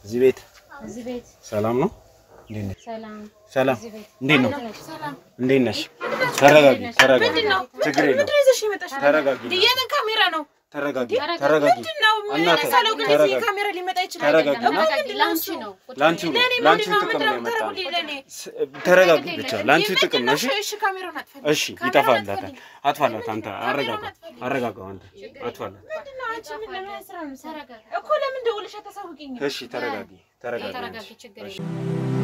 እዚህ ቤት ሰላም ነው? ሰላም እንዴት ነው? እንዴት ነሽ? ተረጋጊ ችግር የለም ተረጋጊ። የምን ካሜራ ነው? ተረጋጊ ምንድነው? እናንተ ሳለው ግን እዚህ ካሜራ ሊመጣ ይችላል። ላንቺ ነው ላንቺ ጥቅም ነው የመጣው። ተረጋጊ ብቻ ላንቺ ጥቅም ነው። እሺ ካሜራውን አጥፋ። እሺ ይጠፋላታል። አጥፋላት አንተ አረጋጋው አንተ አጥፋላት። ምንድነው? አንቺ ምን ለምን ስራ ነው? እኮ ለምን ደውልሽ አታሳውቂኝ? እሺ ተረጋጊ ችግር የለም።